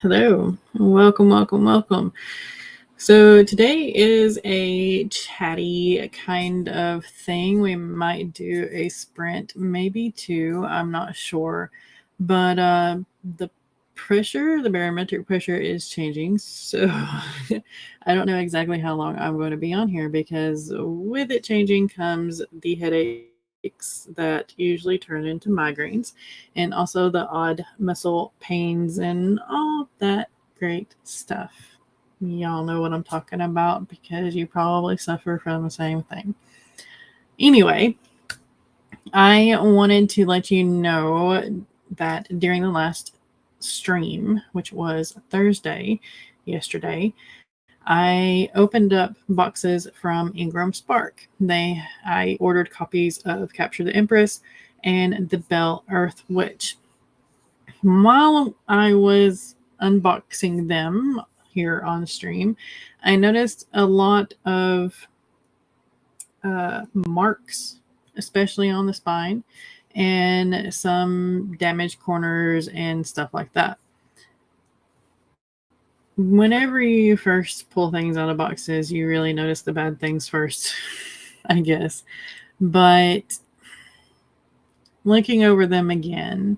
Hello, welcome, welcome, welcome. So today is a chatty kind of thing. We might do a sprint, maybe two, I'm not sure. But the the barometric pressure is changing. So I don't know exactly how long I'm going to be on here because with it changing comes the headaches that usually turn into migraines and also the odd muscle pains and all that great stuff. Y'all know what I'm talking about because you probably suffer from the same thing. Anyway, I wanted to let you know that during the last stream, which was Thursday, yesterday, I opened up boxes from Ingram Spark. I ordered copies of Capture the Empress and the Belle Earth Witch. While I was unboxing them here on stream, I noticed a lot of marks, especially on the spine, and some damaged corners and stuff like that. Whenever you first pull things out of boxes, you really notice the bad things first, I guess. But looking over them again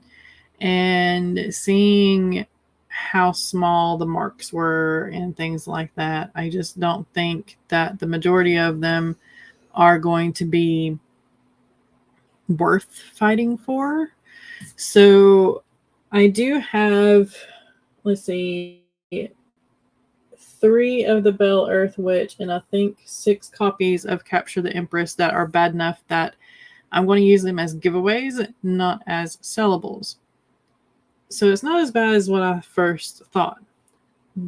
and seeing how small the marks were and things like that, I just don't think that the majority of them are going to be worth fighting for. So I do have, let's see, 3 of the Belle Earth Witch and I think 6 copies of Capture the Empress that are bad enough that I'm going to use them as giveaways, not as sellables. So it's not as bad as what I first thought.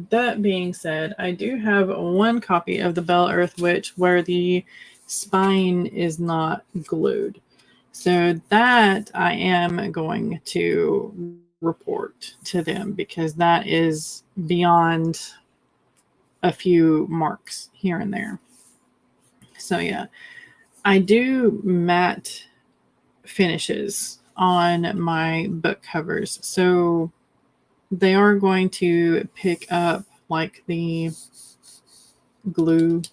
That being said, I do have 1 copy of the Belle Earth Witch where the spine is not glued. So that I am going to report to them because that is beyond a few marks here and there. So yeah, I do matte finishes on my book covers. So they are going to pick up like the glue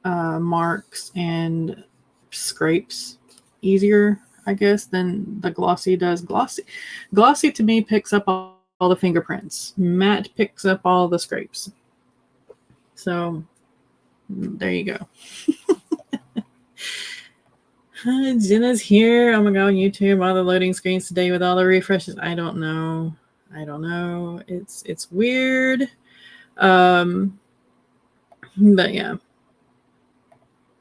marks and scrapes easier, I guess, than the glossy does. Glossy to me picks up all the fingerprints. Matte picks up all the scrapes. So there you go. Jenna's here. Oh my god, YouTube, all the loading screens today with all the refreshes. I don't know. It's weird. But yeah.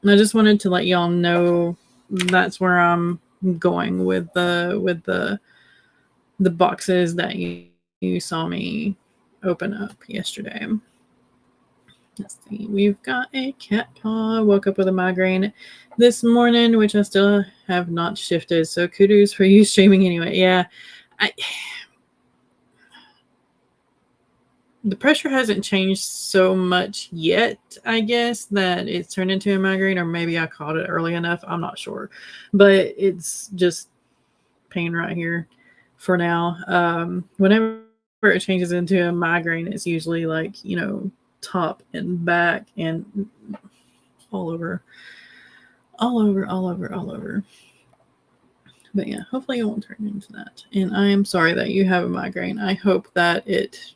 I just wanted to let y'all know that's where I'm going with the boxes that you saw me open up yesterday. Let's see. We've got a cat paw. Woke up with a migraine this morning, which I still have not shifted. So kudos for you streaming anyway. Yeah. The pressure hasn't changed so much yet, I guess, that it's turned into a migraine, or maybe I caught it early enough. I'm not sure. But it's just pain right here for now. Whenever it changes into a migraine, it's usually like, top and back and all over. But yeah, hopefully it won't turn into that. And I am sorry that you have a migraine. I hope that it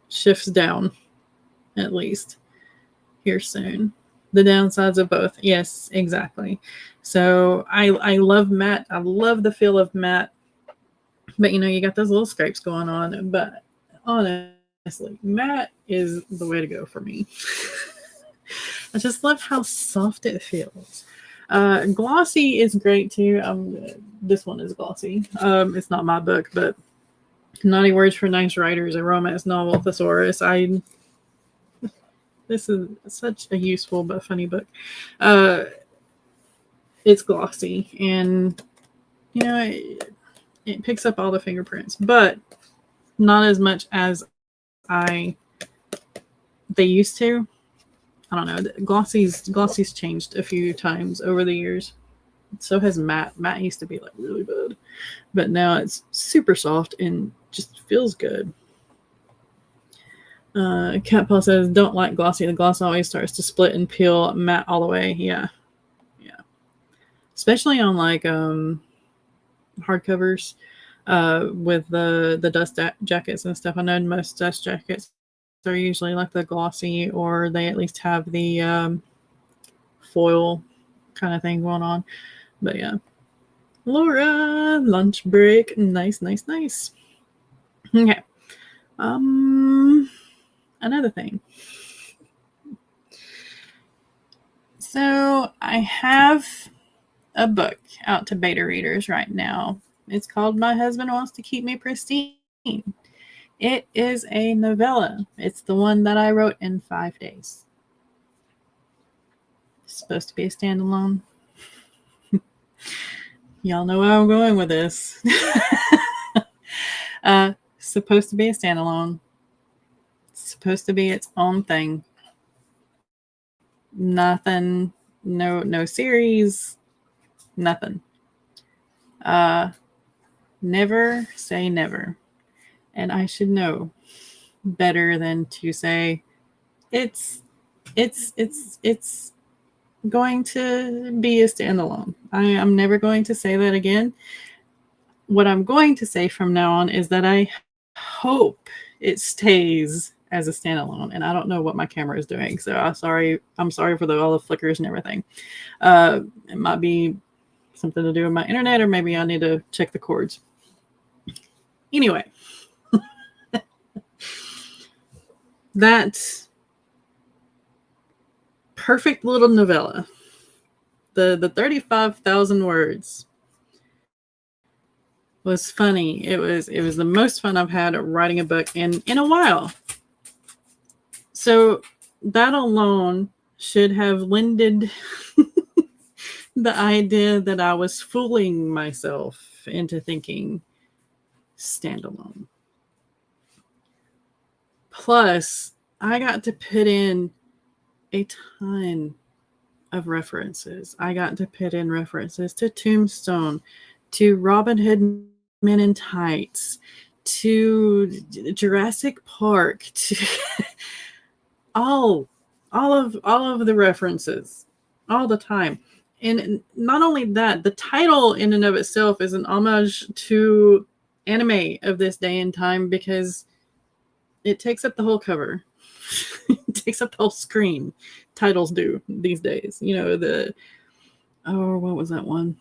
shifts down at least here soon. The downsides of both. Yes, exactly. So I love matte. I love the feel of matte. But you got those little scrapes going on. But honestly, matte is the way to go for me. I just love how soft it feels. Glossy is great too. This one is glossy. It's not my book, but Naughty Words for Nice Writers, a romance novel thesaurus. This is such a useful but funny book. It's glossy and it picks up all the fingerprints, but not as much as they used to. I don't know. Glossy's changed a few times over the years. So has matte. Matte used to be like really bad, but now it's super soft and just feels good. Cat Paul says, don't like glossy. The gloss always starts to split and peel matte all the way. Yeah. Especially on like hardcovers with the dust jackets and stuff. I know most dust jackets are usually like the glossy, or they at least have the foil kind of thing going on. But yeah. Laura, lunch break. Nice. Okay. Another thing. So I have a book out to beta readers right now. It's called My Husband Wants to Keep Me Pristine. It is a novella. It's the one that I wrote in 5 days. It's supposed to be a standalone. Y'all know where I'm going with this. Supposed to be a standalone. It's supposed to be its own thing. Nothing, no series, nothing. Never say never. And I should know better than to say it's going to be a standalone. I am never going to say that again. What I'm going to say from now on is that I hope it stays as a standalone. And I don't know what my camera is doing, so I'm sorry for all the flickers and everything. It might be something to do with my internet, or maybe I need to check the cords. Anyway, that perfect little novella, the 35,000 words, was funny. It was the most fun I've had writing a book in a while. So that alone should have lended the idea that I was fooling myself into thinking standalone. Plus, I got to put in a ton of references. I got to put in references to Tombstone, to Robin Hood Men in Tights, to Jurassic Park, to all of the references all the time. And not only that, the title in and of itself is an homage to anime of this day and time, because it takes up the whole cover. It takes up the whole screen. Titles do these days. You know, what was that one?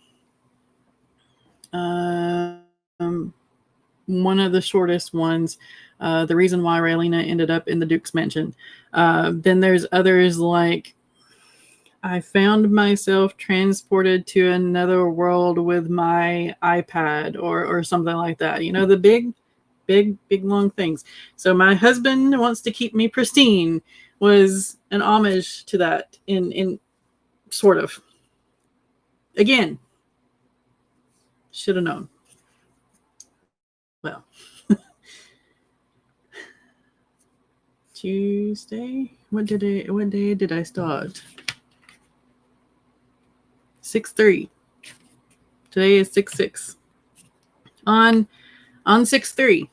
One of the shortest ones, the reason why Raylena ended up in the Duke's mansion. Then there's others like, I found myself transported to another world with my iPad, or something like that. You know, the big long things. So My Husband Wants to Keep Me Pristine was an homage to that in sort of. Again, should have known. Well, Tuesday. What day did I start? 6/3. Today is 6/6. On 6/3,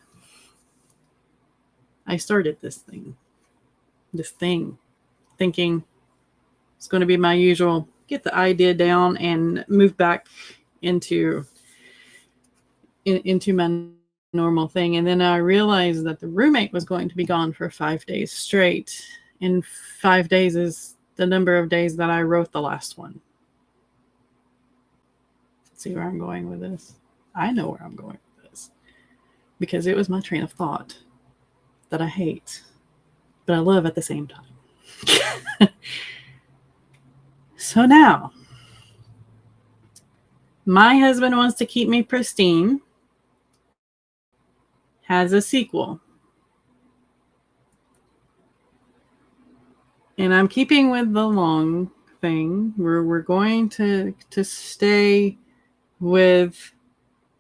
I started this thing, thinking it's going to be my usual, get the idea down and move back into my normal thing. And then I realized that the roommate was going to be gone for 5 days straight. And 5 days is the number of days that I wrote the last one. See where I'm going with this? I know where I'm going with this, because it was my train of thought that I hate, but I love at the same time. So now, My Husband Wants to Keep Me Pristine has a sequel. And I'm keeping with the long thing. We're going to stay with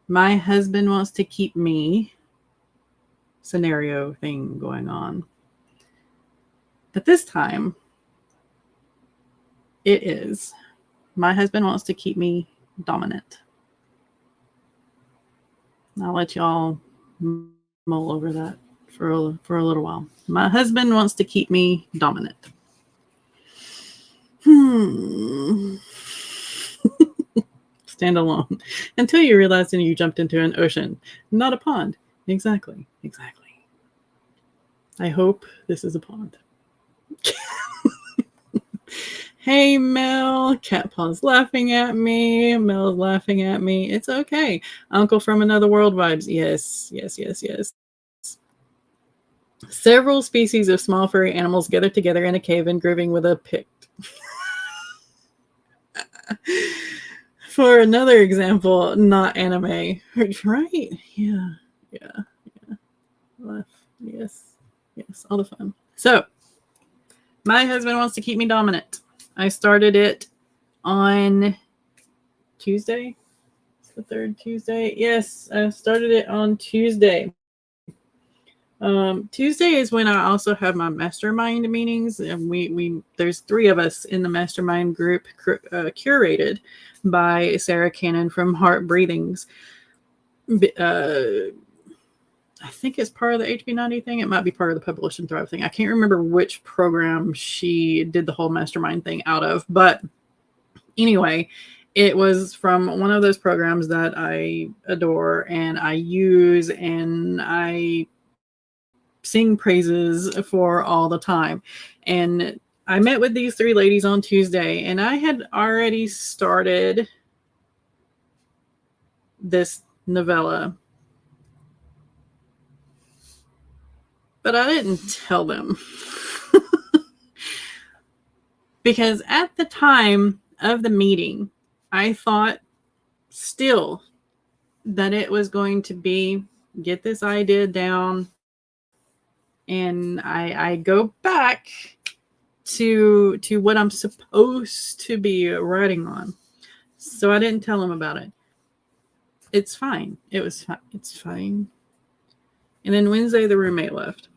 My Husband Wants to Keep Me scenario thing going on. But this time, it is My Husband Wants to Keep Me Dominant. I'll let y'all mull over that for a little while. My husband wants to keep me dominant. Stand alone until you realize that you jumped into an ocean, not a pond. Exactly. I hope this is a pond. Hey, Mel. Cat Paw's laughing at me. Mel's laughing at me. It's okay. Uncle from Another World vibes. Yes. Several species of small furry animals gather together in a cave and grooving with a pick. For another example, not anime. Right? Yeah. Yes. All the fun. So, my husband wants to keep me dominant. I started it on Tuesday. It's the third Tuesday. Yes, I started it on Tuesday. Tuesday is when I also have my mastermind meetings, and we there's 3 of us in the mastermind group, curated by Sarah Cannon from Heart Breathings. I think it's part of the HB90 thing. It might be part of the Publish and Thrive thing. I can't remember which program she did the whole mastermind thing out of, but anyway, it was from one of those programs that I adore and I use and I sing praises for all the time. And I met with these 3 ladies on Tuesday, and I had already started this novella, but I didn't tell them. Because at the time of the meeting, I thought still that it was going to be get this idea down, and I go back to what I'm supposed to be writing on. So I didn't tell him about it. It's fine. It's fine. And then Wednesday, the roommate left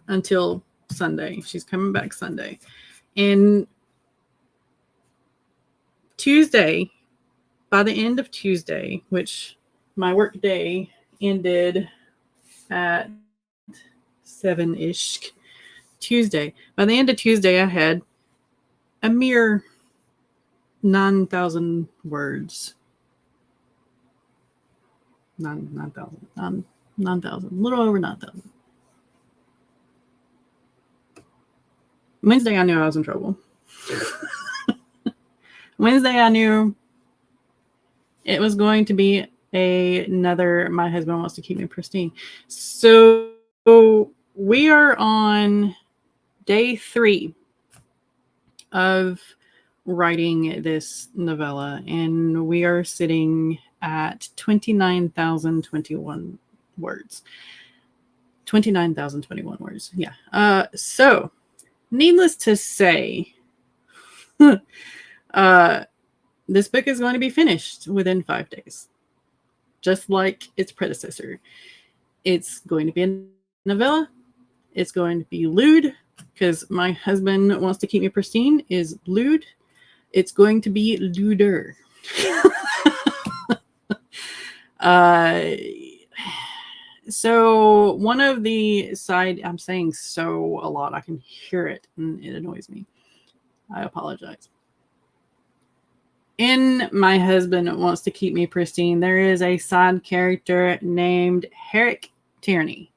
until Sunday. She's coming back Sunday. And Tuesday, by the end of Tuesday, which my work day ended at 7-ish Tuesday. By the end of Tuesday, I had a mere 9,000 words. 9,000. 9,000. A little over 9,000. Wednesday, I knew I was in trouble. Wednesday, I knew it was going to be another My Husband Wants to Keep Me Pristine. So we are on day 3 of writing this novella, and we are sitting at 29,021 words. 29,021 words. Yeah. So needless to say, this book is going to be finished within 5 days, just like its predecessor. It's going to be a novella. It's going to be lewd, because My Husband Wants to Keep Me Pristine is lewd. It's going to be lewder. So one of the side, I'm saying so a lot. I can hear it and it annoys me. I apologize. In My Husband Wants to Keep Me Pristine, there is a side character named Herrick Tierney.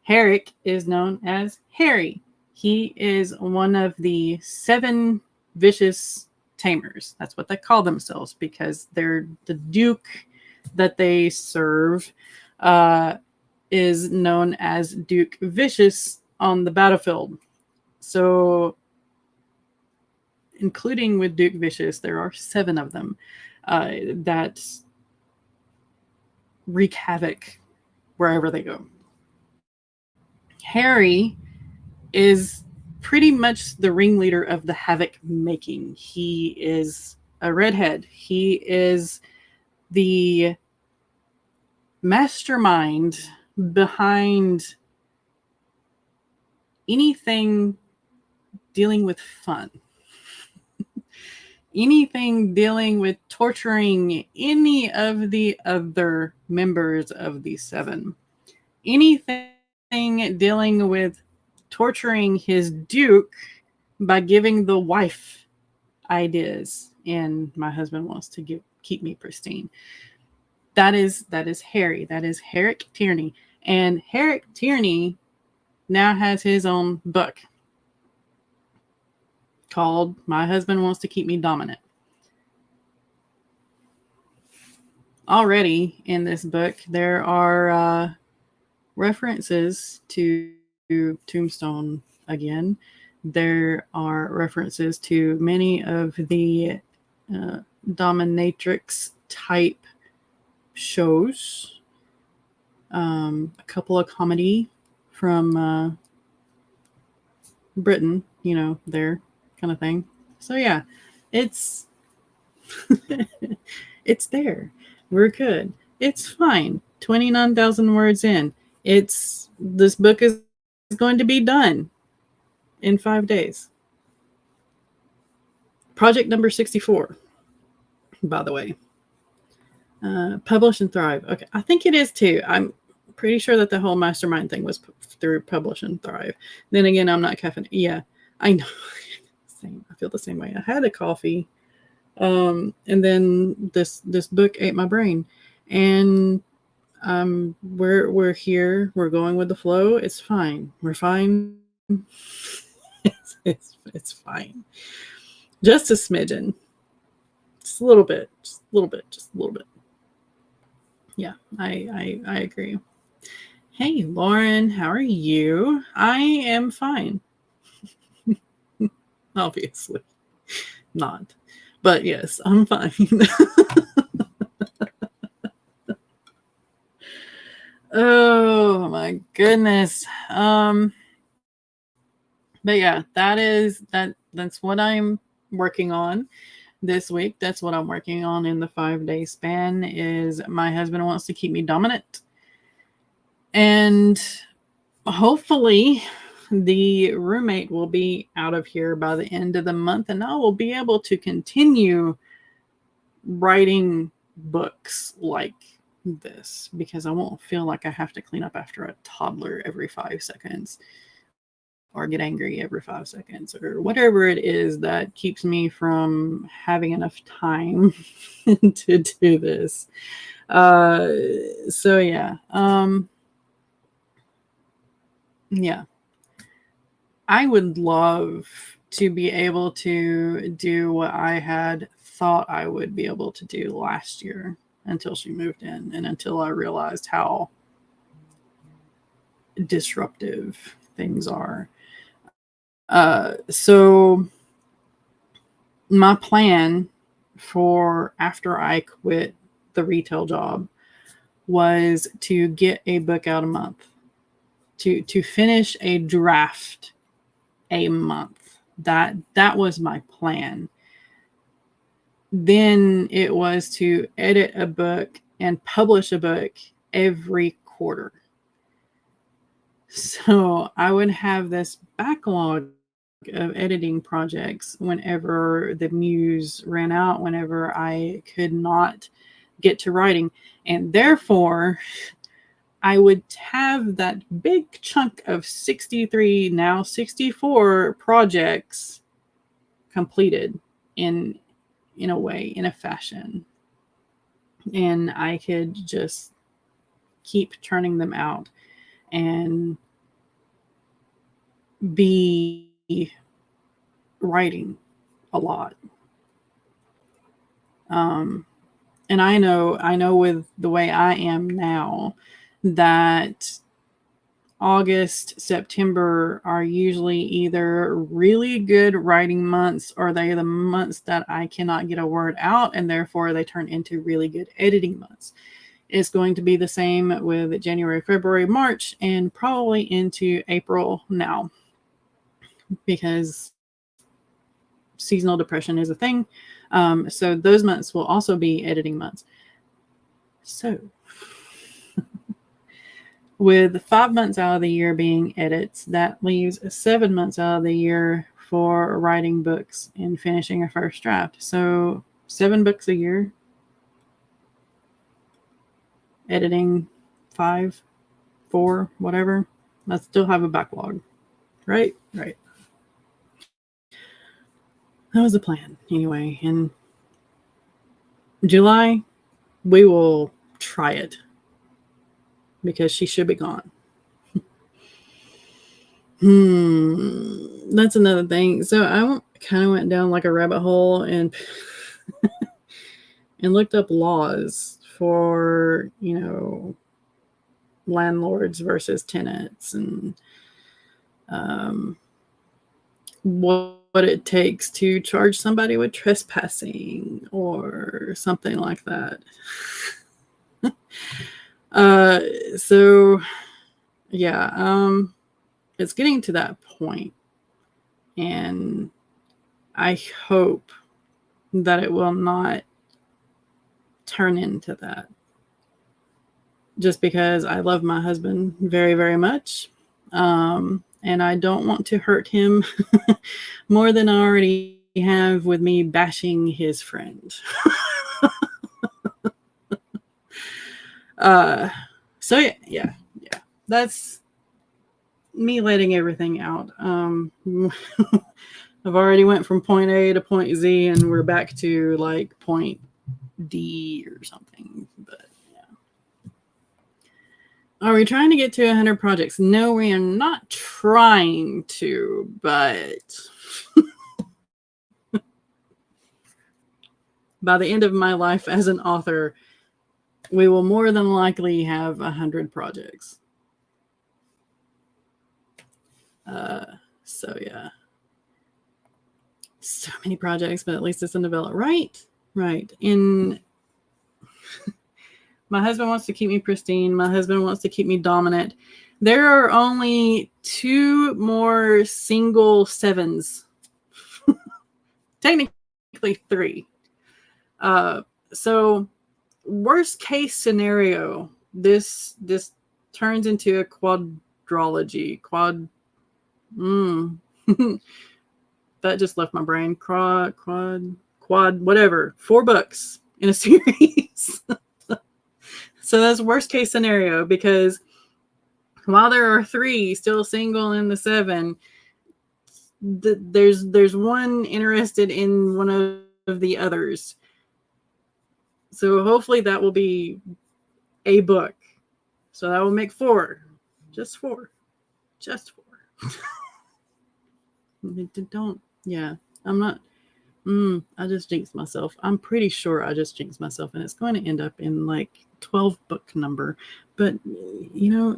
Herrick is known as Harry. He is one of the 7 vicious tamers. That's what they call themselves, because they're the Duke that they serve is known as Duke Vicious on the battlefield. So, including with Duke Vicious, there are 7 of them that wreak havoc wherever they go. Harry is pretty much the ringleader of the havoc making. He is a redhead. He is the mastermind behind anything dealing with fun. anything dealing with torturing any of the other members of the seven, anything dealing with torturing his duke by giving the wife ideas, and my husband wants to keep me pristine. That is Harry. That is Herrick Tierney. And Herrick Tierney now has his own book called My Husband Wants to Keep Me Dominant. Already in this book, there are references to Tombstone again. There are references to many of the dominatrix type shows. A couple of comedy from Britain, their kind of thing. So yeah, it's it's there. We're good. It's fine. 29,000 words in. This book is going to be done in 5 days. Project number 64, by the way. Publish and Thrive. Okay, I think it is too. I'm pretty sure that the whole mastermind thing was through Publish and Thrive. Then again, I'm not caffeinated. Yeah, I know. Same. I feel the same way. I had a coffee, and then this book ate my brain, and we're here. We're going with the flow. It's fine. We're fine. It's fine. Just a smidgen. Just a little bit. Just a little bit. Just a little bit. Yeah, I agree. Hey, Lauren, how are you? I am fine. Obviously not. But yes, I'm fine. Oh my goodness. But yeah, that's what I'm working on this week. That's what I'm working on in the 5-day span is My Husband Wants to Keep Me Dominant. And hopefully the roommate will be out of here by the end of the month, and I will be able to continue writing books like this because I won't feel like I have to clean up after a toddler every 5 seconds or get angry every 5 seconds or whatever it is that keeps me from having enough time to do this. So yeah. Yeah. I would love to be able to do what I had thought I would be able to do last year until she moved in and until I realized how disruptive things are. So my plan for after I quit the retail job was to get a book out a month, to finish a draft a month. That was my plan. Then it was to edit a book and publish a book every quarter. So I would have this backlog of editing projects whenever the muse ran out, whenever I could not get to writing. And therefore, I would have that big chunk of 63, now 64 projects completed in a way, in a fashion. And I could just keep turning them out and be writing a lot. And I know with the way I am now that August, September are usually either really good writing months or they are the months that I cannot get a word out, and therefore they turn into really good editing months. It's going to be the same with January, February, March, and probably into April now, because seasonal depression is a thing. So those months will also be editing months. So with 5 months out of the year being edits, that leaves 7 months out of the year for writing books and finishing a first draft. So 7 books a year, editing 5, 4, whatever. I still have a backlog. Right. That was the plan anyway. In July, we will try it because she should be gone. That's another thing. So I kind of went down like a rabbit hole and and looked up laws for, landlords versus tenants, and what it takes to charge somebody with trespassing or something like that. So yeah, it's getting to that point, and I hope that it will not turn into that, just because I love my husband very, very much. And I don't want to hurt him more than I already have with me bashing his friend. So yeah, that's me letting everything out. I've already went from point A to point Z, and we're back to like point D or something. But yeah. Are we trying to get to 100 projects? No, we are not trying to, but by the end of my life as an author, we will more than likely have 100 projects. So yeah. So many projects, but at least it's in development. Right. And my husband wants to keep me pristine. My husband wants to keep me dominant. There are only 2 more single 7s. Technically 3. So worst case scenario, this turns into a quadrology. That just left my brain. Quad, whatever. 4 books in a series. So that's worst case scenario, because while there are 3 still single in the 7, there's one interested in one of the others. So hopefully that will be a book. So that will make 4. Just 4. Don't. Yeah, I'm not. I just jinxed myself. I'm pretty sure I just jinxed myself, and it's going to end up in like 12 book number. But here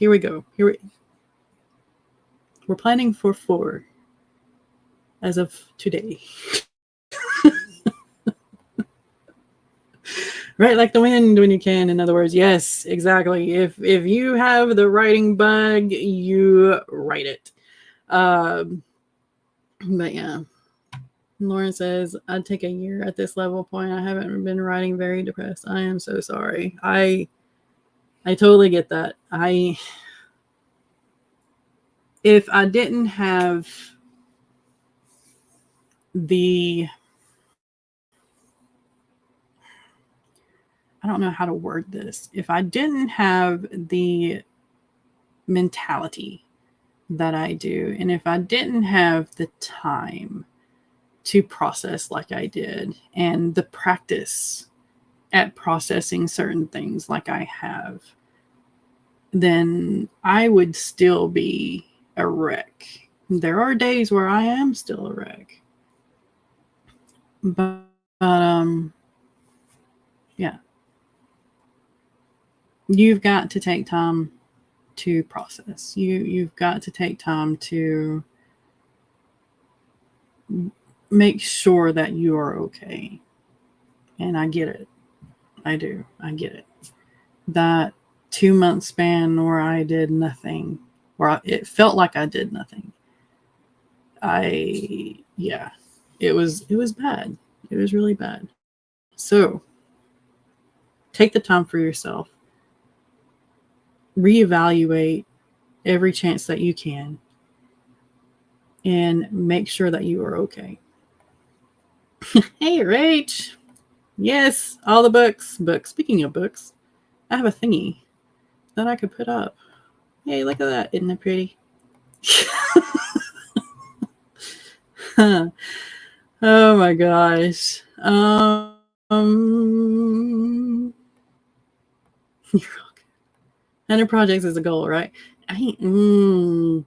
we go. We're planning for 4 as of today. Right, like the wind when you can. In other words, yes, exactly. If you have the writing bug, you write it. But yeah. Lauren says, I'd take a year at this level point. I haven't been writing, very depressed. I am so sorry. I totally get that. If I didn't have I don't know how to word this. If I didn't have the mentality that I do, and if I didn't have the time to process like I did, and the practice at processing certain things like I have, then I would still be a wreck. There are days where I am still a wreck. But yeah. You've got to take time to process. You've got to take time to make sure that you are okay. And I get it. I do. I get it. That 2-month span where I did nothing, where it felt like I did nothing. It was bad. It was really bad. So take the time for yourself. Reevaluate every chance that you can. and make sure that you are okay. Hey, Rach. Yes, all the books. Books. Speaking of books, I have a thingy that I could put up. Hey, look at that. Isn't it pretty? Oh my gosh. You're okay. 100 projects is a goal, right? No.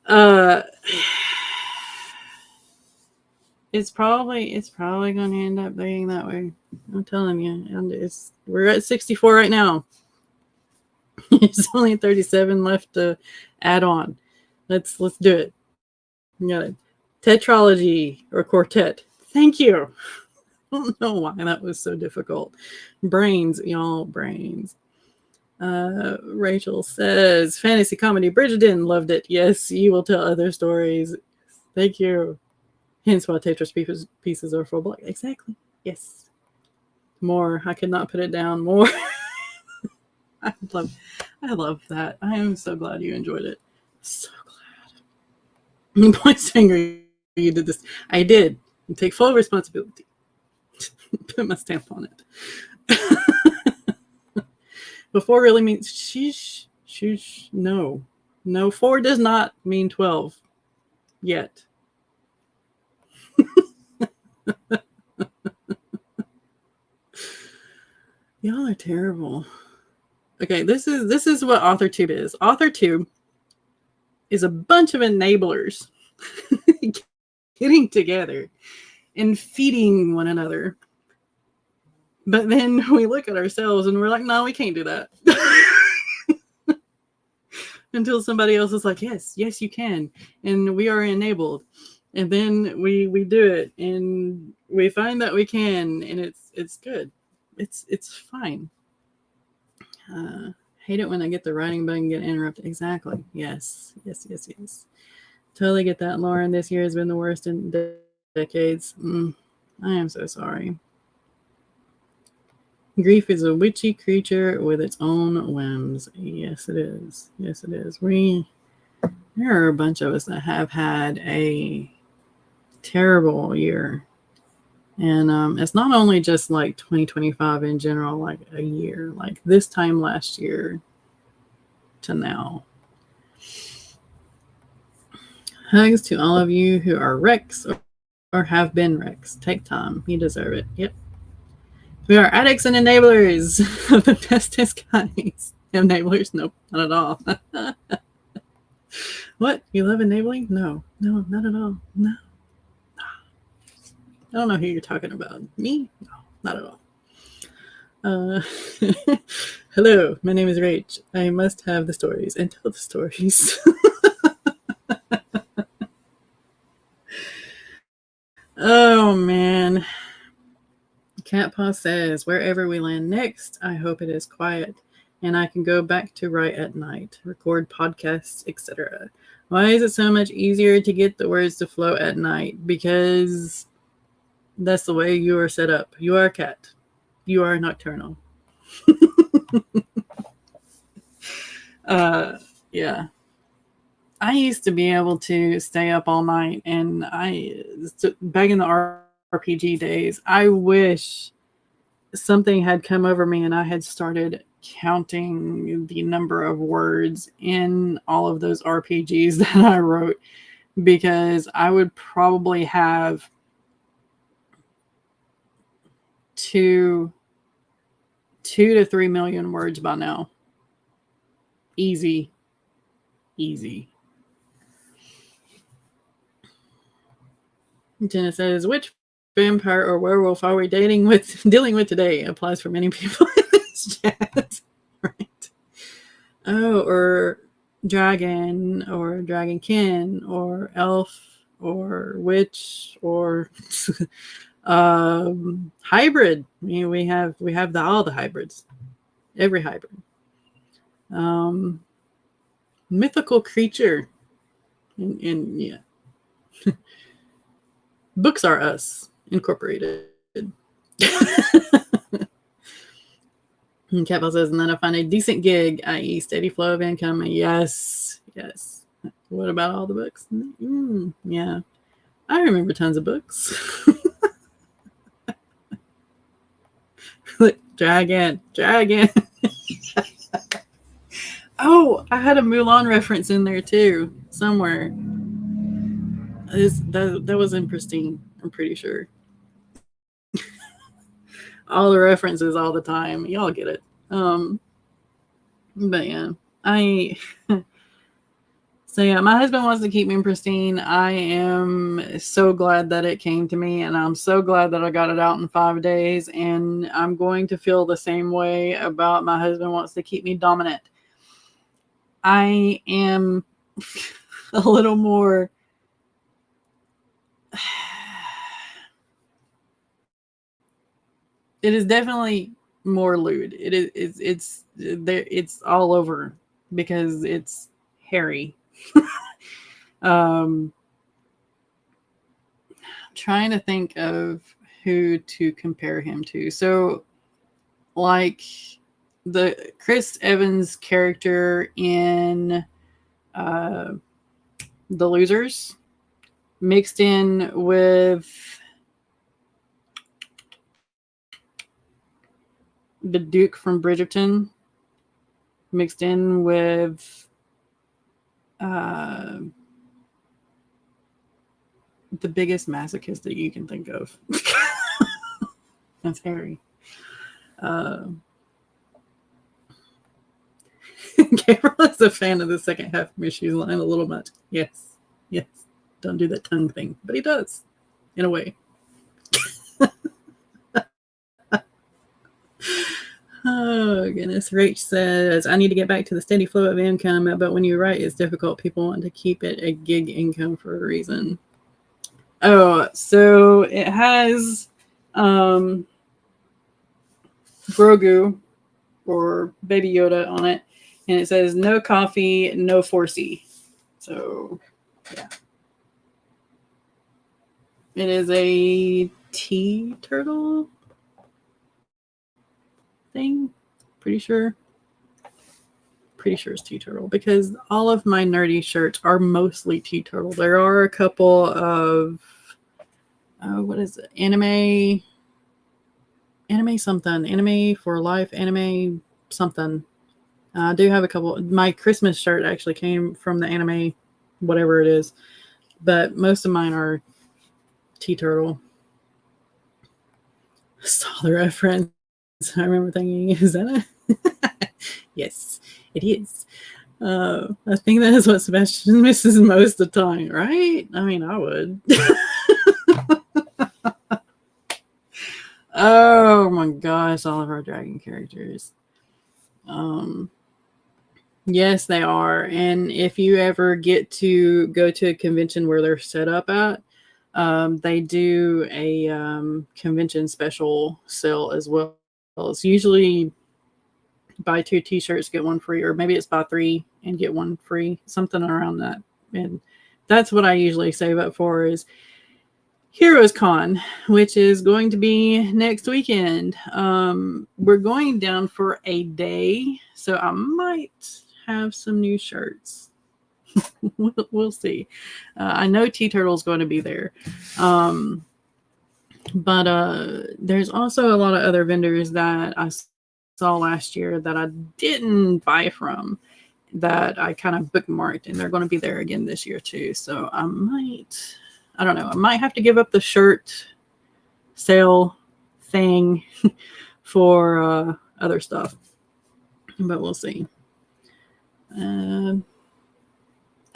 uh it's probably going to end up being that way. I'm telling you. And we're at 64 right now. There's only 37 left to add on. Let's do it. We got it. Tetralogy or quartet. Thank you. I don't know why that was so difficult. Brains, y'all, brains. Rachel says, fantasy comedy. Bridgerton, loved it. Yes, you will tell other stories. Thank you. Hence why Tetris pieces are full block. Exactly. Yes. More. I could not put it down more. I love that. I am so glad you enjoyed it. So glad. Point finger, you did this. I did. You take full responsibility. Put my stamp on it. Before really means sheesh. No. 4 does not mean 12 yet. Y'all are terrible. Okay, this is what AuthorTube is. AuthorTube is a bunch of enablers getting together and feeding one another. But then we look at ourselves and we're like, no, we can't do that. Until somebody else is like, yes, you can. And we are enabled. And then we do it and we find that we can, and it's good. It's fine. Hate it when I get the writing button get interrupted. Exactly. Yes. Totally get that, Lauren. This year has been the worst in decades. I am so sorry. Grief is a witchy creature with its own whims. Yes, it is. There are a bunch of us that have had a terrible year. And it's not only just like 2025 in general, like a year, like this time last year to now. Hugs to all of you who are Rex or have been Rex. Take time. You deserve it. Yep. We are addicts and enablers of the bestest kinds. Enablers? Nope, not at all. What? You love enabling? No, not at all. No. I don't know who you're talking about. Me? No, not at all. Hello, my name is Rach. I must have the stories and tell the stories. Oh, man. Cat Paw says, wherever we land next, I hope it is quiet and I can go back to write at night, record podcasts, etc. Why is it so much easier to get the words to flow at night? Because that's the way you are set up. You are a cat. You are nocturnal. Yeah. I used to be able to stay up all night, and back in the RPG days, I wish something had come over me and I had started counting the number of words in all of those RPGs that I wrote, because I would probably have 2 to 3 million words by now. Easy. Jenna says, which vampire or werewolf are we dealing with today? Applies for many people in this chat. Right. Oh, or dragon, or dragonkin, or elf, or witch, or hybrid. I mean, we have all the hybrids. Every hybrid. Mythical creature. And yeah. Books Are Us Incorporated. Catball says, and then I find a decent gig, i.e. steady flow of income. Yes. What about all the books? Yeah. I remember tons of books. Dragon. Oh, I had a Mulan reference in there too, somewhere. That was in Pristine, I'm pretty sure. All the references all the time. Y'all get it. But yeah, I so yeah, my husband wants to keep me pristine. I am so glad that it came to me, and I'm so glad that I got it out in 5 days. And I'm going to feel the same way about my husband wants to keep me dominant. I am a little more. It is definitely more lewd. It is. It's there. It's all over because it's hairy. I'm trying to think of who to compare him to. So, like the Chris Evans character in The Losers, mixed in with the Duke from Bridgerton, mixed in with the biggest masochist that you can think of. That's Harry. Gabriel is a fan of the second half of Miss Shoes line a little much. Yes. Don't do that tongue thing, but he does, in a way. Oh, goodness. Rach says, I need to get back to the steady flow of income, but when you write, it's difficult. People want to keep it a gig income for a reason. Oh, so it has Grogu or Baby Yoda on it, and it says no coffee, no 4C. So, yeah. It is a tea turtle thing. Pretty sure it's tea turtle because all of my nerdy shirts are mostly tea turtle. There are a couple of what is it? Anime something. Anime for life. Anime something. I do have a couple. My Christmas shirt actually came from the anime, whatever it is. But most of mine are tea turtle. I saw the reference. I remember thinking, is that a... Yes, it is. I think that is what Sebastian misses most of the time, right? I mean, I would. Oh my gosh, all of our dragon characters. Yes, they are. And if you ever get to go to a convention where they're set up at, they do a convention special sale as well. It's usually buy 2 t-shirts, get 1 free, or maybe it's buy 3 and get 1 free, something around that. And that's what I usually save up for is Heroes Con, which is going to be next weekend. We're going down for a day, so I might have some new shirts. We'll see. I know T-Turtle's going to be there. But there's also a lot of other vendors that I saw last year that I didn't buy from that I kind of bookmarked, and they're going to be there again this year too. So I don't know. I might have to give up the shirt sale thing for other stuff, but we'll see. I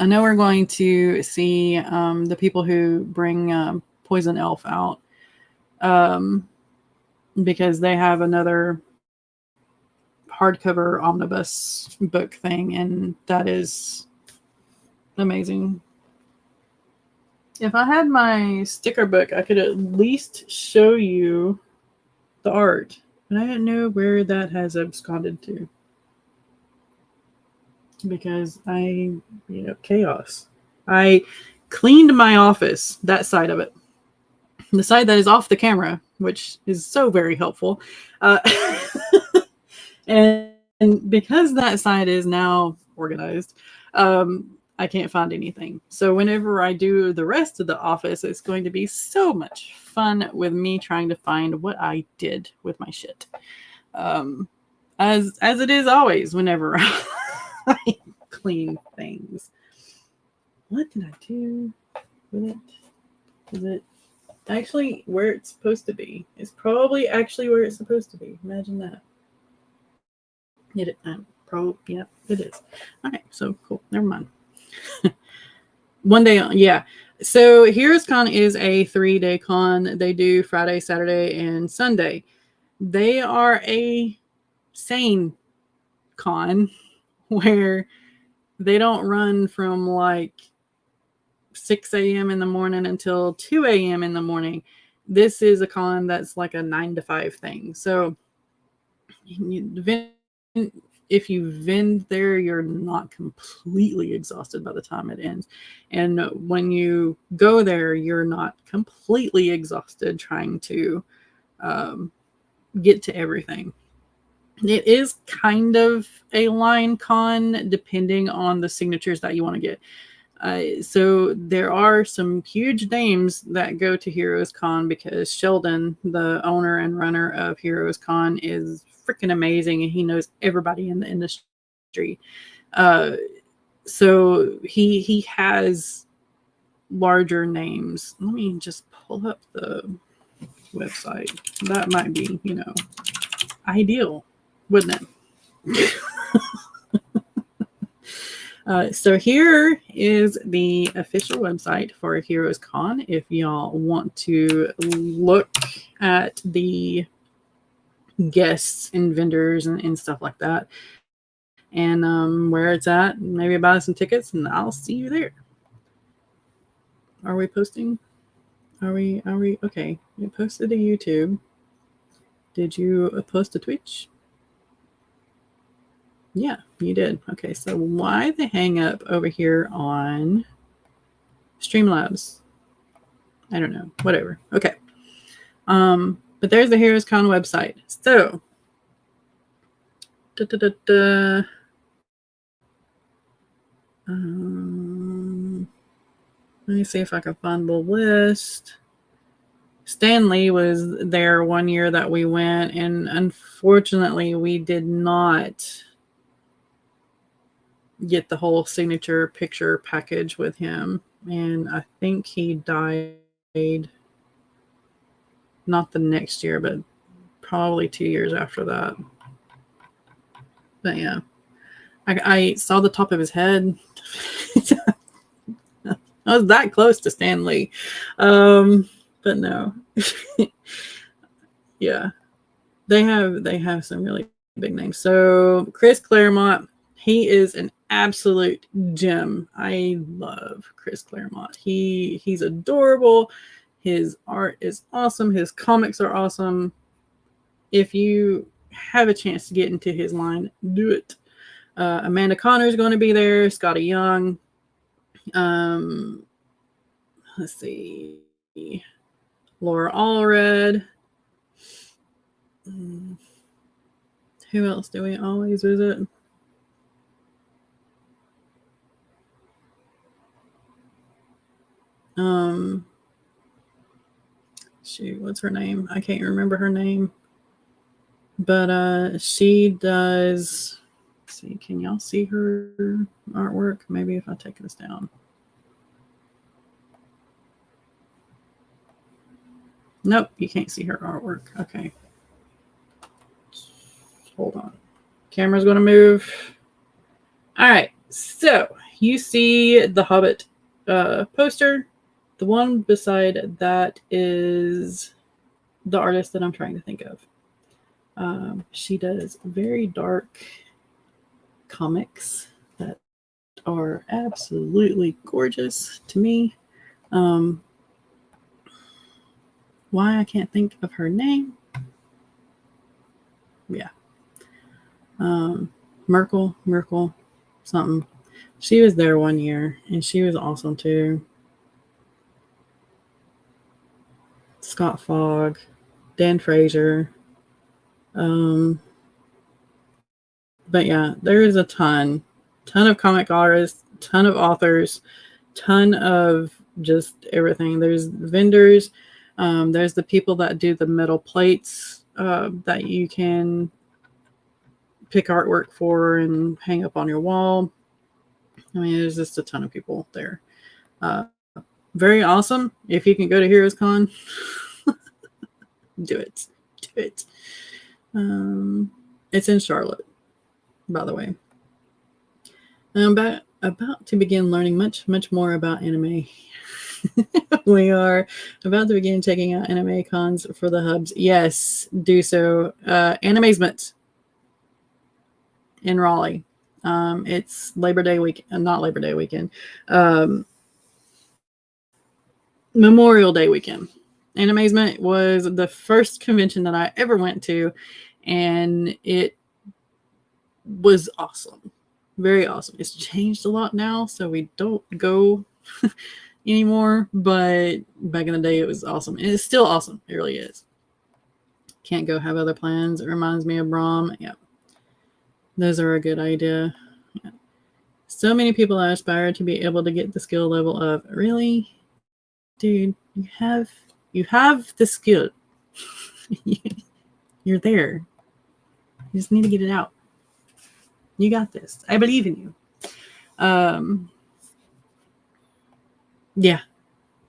know we're going to see the people who bring Poison Elf out because they have another hardcover omnibus book thing, and that is amazing. If I had my sticker book, I could at least show you the art, but I don't know where that has absconded to because chaos. I cleaned my office, that side of it, the side that is off the camera, which is so very helpful. And because that side is now organized, I can't find anything. So whenever I do the rest of the office, it's going to be so much fun with me trying to find what I did with my shit. As it is always whenever I clean things. What did I do with it? Is it actually where it's supposed to be? It's probably actually where it's supposed to be. Imagine that. Yeah, it is. Okay, so cool. Never mind. One day, yeah. So Heroes Con is a 3-day con. They do Friday, Saturday, and Sunday. They are a sane con where they don't run from like 6 a.m. in the morning until 2 a.m. in the morning. This is a con that's like a 9 to 5 thing. So if you vend there, you're not completely exhausted by the time it ends. And when you go there, you're not completely exhausted trying to get to everything. It is kind of a line con depending on the signatures that you want to get. So there are some huge names that go to Heroes Con because Sheldon, the owner and runner of Heroes Con, is freaking amazing and he knows everybody in the industry. So he has larger names. Let me just pull up the website. That might be, ideal, wouldn't it? So here is the official website for Heroes Con. If y'all want to look at the guests and vendors and stuff like that, and where it's at, maybe buy some tickets, and I'll see you there. Are we posting? Are we? Okay, you posted to YouTube. Did you post to Twitch? Yeah, you did. Okay, so why the hang up over here on Streamlabs? I don't know. Whatever. Okay. But there's the Heroes Con website. So let me see if I can find the list. Stanley was there one year that we went, and unfortunately we did not get the whole signature picture package with him. And I think he died not the next year, but probably 2 years after that. But yeah, I saw the top of his head. I was that close to Stanley. But no. Yeah. They have some really big names. So Chris Claremont, he is an absolute gem. I love Chris Claremont. He's adorable. His art is awesome. His comics are awesome. If you have a chance to get into his line, do it. Amanda Connor is going to be there. Scotty Young. Let's see. Laura Allred. Who else do we always visit? Shoot, what's her name? I can't remember her name. But she does. Let's see, can y'all see her artwork? Maybe if I take this down. Nope, you can't see her artwork. Okay. Hold on. Camera's going to move. All right. So you see the Hobbit poster. The one beside that is the artist that I'm trying to think of. She does very dark comics that are absolutely gorgeous to me. Why I can't think of her name? Yeah. Merkel, something. She was there one year, and she was awesome too. Scott Fogg, Dan Fraser. But yeah, there is a ton of comic artists, ton of authors, ton of just everything. There's vendors. There's the people that do the metal plates that you can pick artwork for and hang up on your wall. I mean, there's just a ton of people there. Very awesome. If you can go to Heroes Con, do it. Do it. It's in Charlotte, by the way. I'm about to begin learning much more about anime. We are about to begin checking out anime cons for the hubs. Yes, do so. Animazement in Raleigh. It's Labor Day week, not Labor Day weekend. Memorial Day weekend. Animazement was the first convention that I ever went to, and it was awesome. Very awesome. It's changed a lot now, so we don't go anymore, but back in the day it was awesome. And it's still awesome. It really is. Can't go have other plans. It reminds me of Brahm. Yeah. Those are a good idea. Yeah. So many people aspire to be able to get the skill level of. Really? Dude, you have the skill. You're there. You just need to get it out. You got this. I believe in you. Yeah.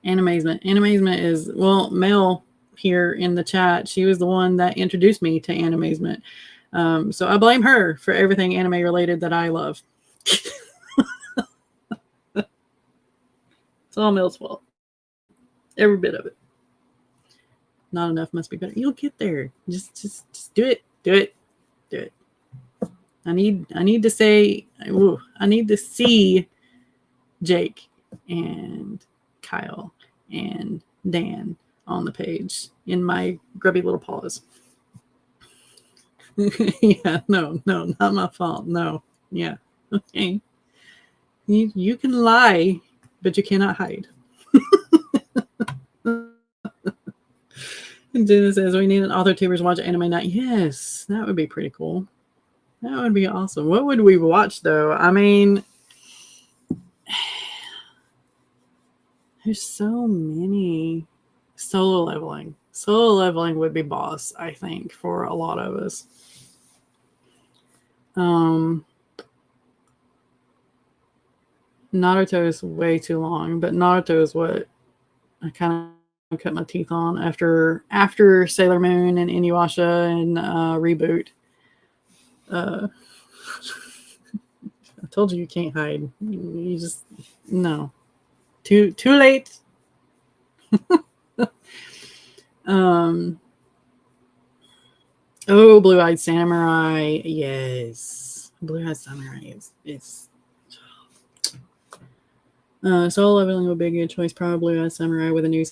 Animazement. Animazement is, well, Mel here in the chat, she was the one that introduced me to Animazement. So I blame her for everything anime related that I love. It's all Mel's fault. Every bit of it. Not enough must be better. You'll get there. Just do it. Do it. Do it. I need to say, I need to see Jake and Kyle and Dan on the page in my grubby little paws. Yeah, no, not my fault. No. Yeah. Okay. You can lie, but you cannot hide. And Dina says we need an author tubers watch anime night. Yes, that would be pretty cool. That would be awesome. What would we watch though? I mean, there's so many. Solo leveling. Solo leveling would be boss, I think, for a lot of us. Naruto is way too long, but Naruto is what I kind of cut my teeth on after Sailor Moon and Inuyasha and Reboot. I told you can't hide. You just no. Too late. Oh, Blue Eyed Samurai. Yes. Blue Eyed Samurai is Solo leveling would be a good choice. Probably Blue Eyed Samurai with a new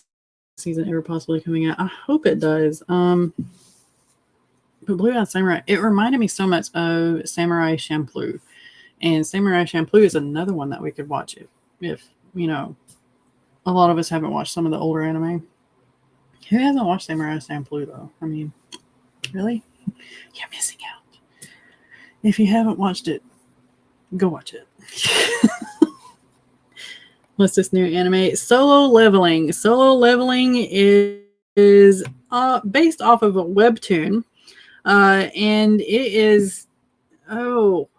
season ever possibly coming out. I hope it does. But Blue Eyed Samurai, it reminded me so much of Samurai Champloo. And Samurai Champloo is another one that we could watch if you know, a lot of us haven't watched some of the older anime. Who hasn't watched Samurai Champloo though? I mean, really? You're missing out. If you haven't watched it, go watch it. What's this new anime? Solo Leveling. Solo Leveling is based off of a webtoon. And it is, how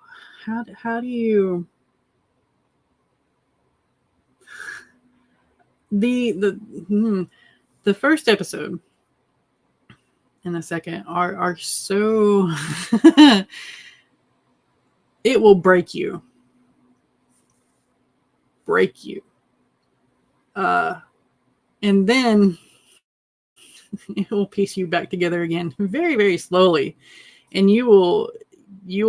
do you, the first episode and the second are so it will break you and then it will piece you back together again very, very slowly, and you will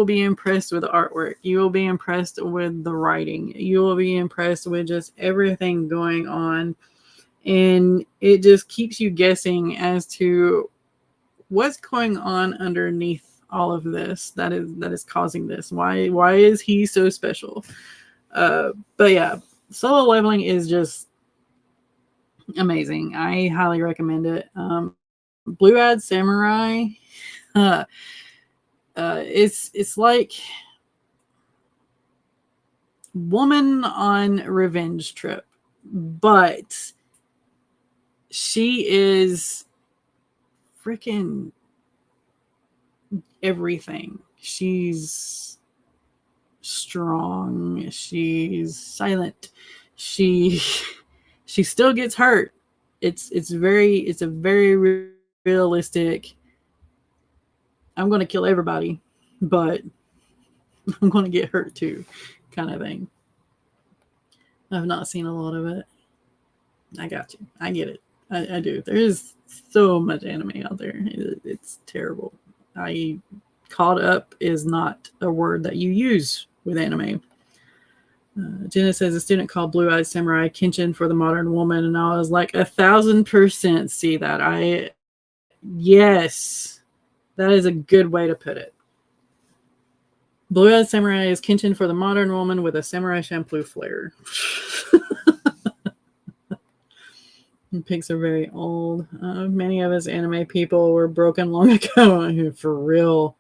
be impressed with the artwork. You will be impressed with the writing. You will be impressed with just everything going on, and it just keeps you guessing as to what's going on underneath all of this that is causing this. Why is he so special? But yeah, Solo Leveling is just amazing. I highly recommend it. Blue Eyed Samurai. It's like woman on revenge trip, but she is freaking everything. She's strong. She's silent. She she still gets hurt. It's a very realistic. I'm going to kill everybody, but I'm going to get hurt too, kind of thing. I've not seen a lot of it. I got you. I get it. I do. There is so much anime out there. It's terrible. Caught up is not a word that you use with anime. Jenna says a student called Blue Eyed Samurai Kenshin for the modern woman, and I was like 1,000% see that. Yes, that is a good way to put it. Blue Eyed Samurai is Kenshin for the modern woman with a samurai shampoo flair. Pigs are very old. Many of us anime people were broken long ago. For real.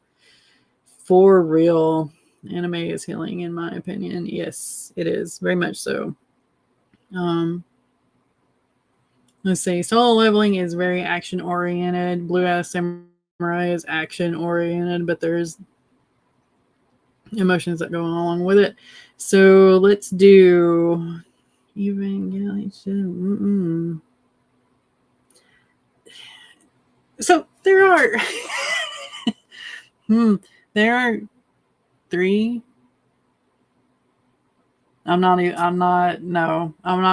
For real. Anime is healing, in my opinion. Yes, it is. Very much so. Let's see. Solo leveling is very action-oriented. Blue Eyed Samurai is action-oriented, but there's emotions that go along with it. So let's do Evangelion. So there are there are 3. I'm not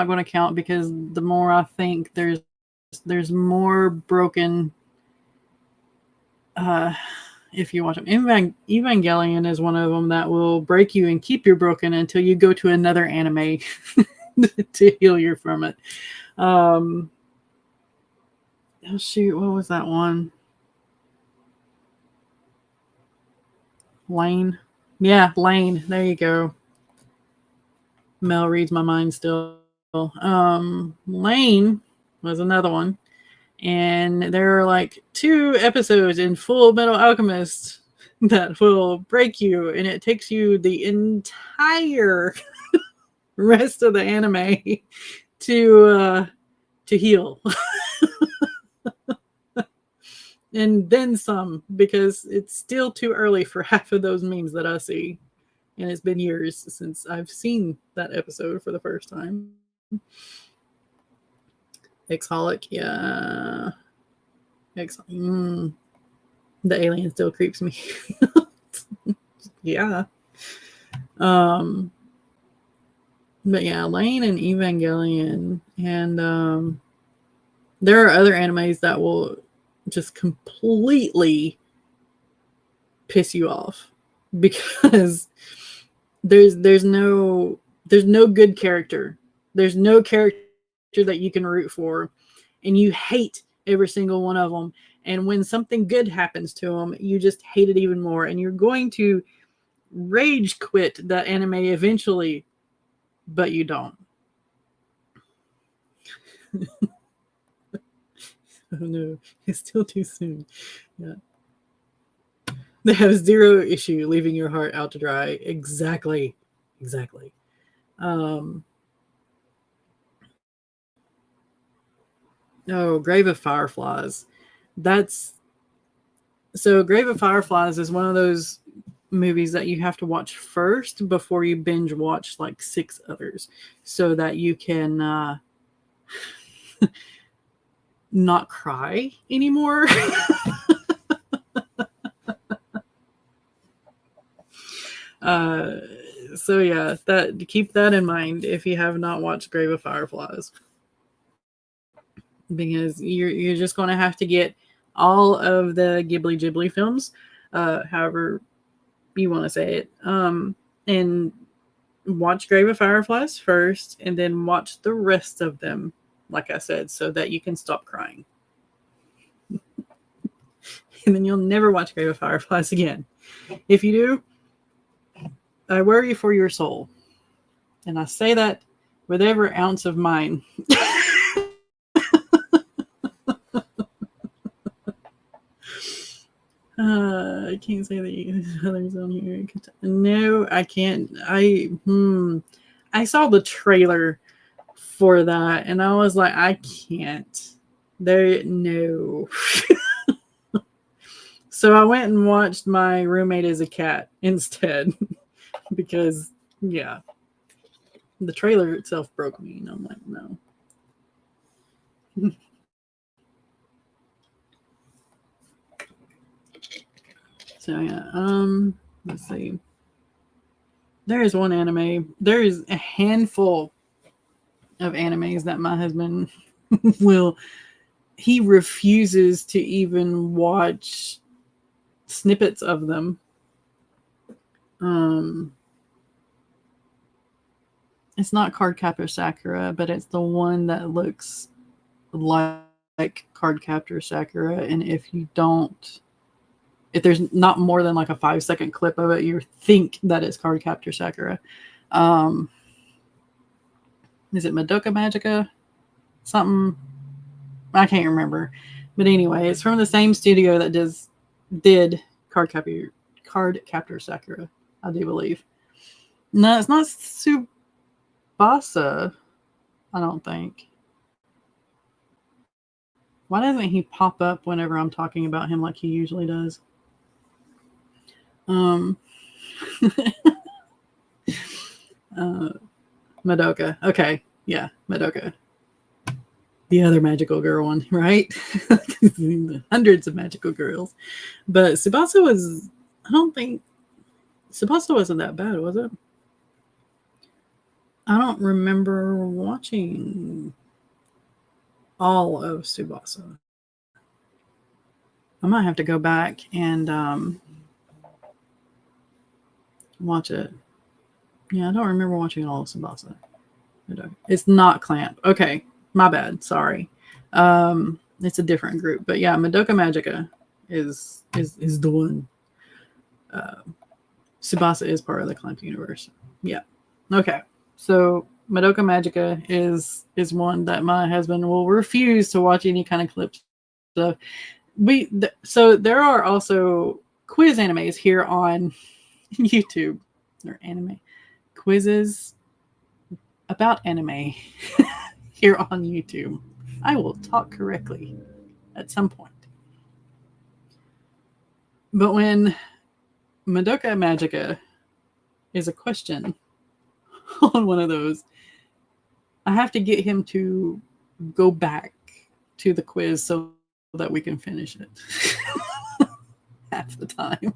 going to count, because the more I think there's more broken. If you watch them, Evangelion is one of them that will break you and keep you broken until you go to another anime to heal you from it. Oh shoot, what was that one? Lane. Yeah, Lane. There you go. Mel reads my mind still. Lane was another one. And there are like 2 episodes in Full Metal Alchemist that will break you, and it takes you the entire rest of the anime to heal. And then some, because it's still too early for half of those memes that I see. And it's been years since I've seen that episode for the first time. Exholic, yeah. The alien still creeps me. Yeah. But yeah, Lane and Evangelion. And there are other animes that will just completely piss you off, because there's no good character. There's no character that you can root for, and you hate every single one of them. And when something good happens to them, you just hate it even more, and you're going to rage quit that anime eventually, but you don't. Oh no, it's still too soon. Yeah. They have 0 issue leaving your heart out to dry. Exactly. Grave of Fireflies. Grave of Fireflies is one of those movies that you have to watch first before you binge watch like 6 others, so that you can not cry anymore. So yeah, keep that in mind if you have not watched Grave of Fireflies, because you're just going to have to get all of the Ghibli films, however you want to say it, and watch Grave of Fireflies first, and then watch the rest of them, like I said, so that you can stop crying. And then you'll never watch Grave of Fireflies again. If you do, I worry for your soul. And I say that with every ounce of mine. I can't say the others on here. No, I can't. I saw the trailer for that, and I was like, I can't. There, no. So I went and watched My Roommate is a Cat instead, because yeah, the trailer itself broke me, and I'm like, no. So yeah, let's see. There is one anime. There is a handful of animes that my husband will. He refuses to even watch snippets of them. Um, it's not Cardcaptor Sakura, but it's the one that looks like Cardcaptor Sakura. And if there's not more than like a 5-second clip of it, you think that it's Cardcaptor Sakura. Is it Madoka Magica? Something, I can't remember. But anyway, it's from the same studio that did Cardcaptor Sakura, I do believe. No, it's not Tsubasa, I don't think. Why doesn't he pop up whenever I'm talking about him like he usually does? Madoka. Okay. Yeah, Madoka. The other magical girl one, right? Hundreds of magical girls. But Tsubasa was, I don't think, Tsubasa wasn't that bad, was it? I don't remember watching all of Tsubasa. I might have to go back and watch it. Yeah, I don't remember watching all of Tsubasa. It's not Clamp. Okay, my bad. Sorry. It's a different group, but yeah, Madoka Magica is the one. Tsubasa is part of the Clamp universe. Yeah. Okay. So Madoka Magica is one that my husband will refuse to watch any kind of clips of. So there are also quiz animes here on YouTube, or anime quizzes about anime here on YouTube. I will talk correctly at some point. But when Madoka Magica is a question on one of those, I have to get him to go back to the quiz so that we can finish it. Half the time.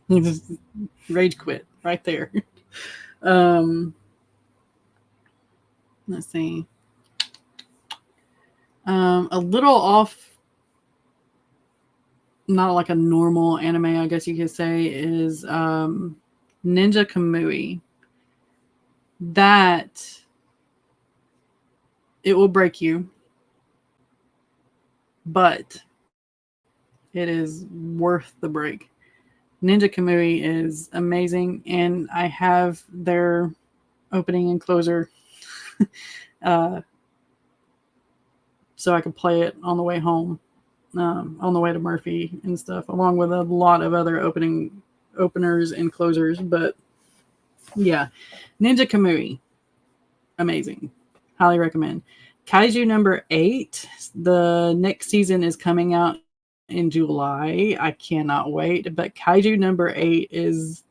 Just rage quit right there. Let's see. A little off, not like a normal anime, I guess you could say, is Ninja Kamui. That it will break you, but it is worth the break. Ninja Kamui is amazing, and I have their opening and closer so I could play it on the way home, on the way to Murphy and stuff, along with a lot of other openers and closers. But yeah, Ninja Kamui, amazing, highly recommend. Kaiju number 8, the next season is coming out in July. I cannot wait. But Kaiju number 8 is,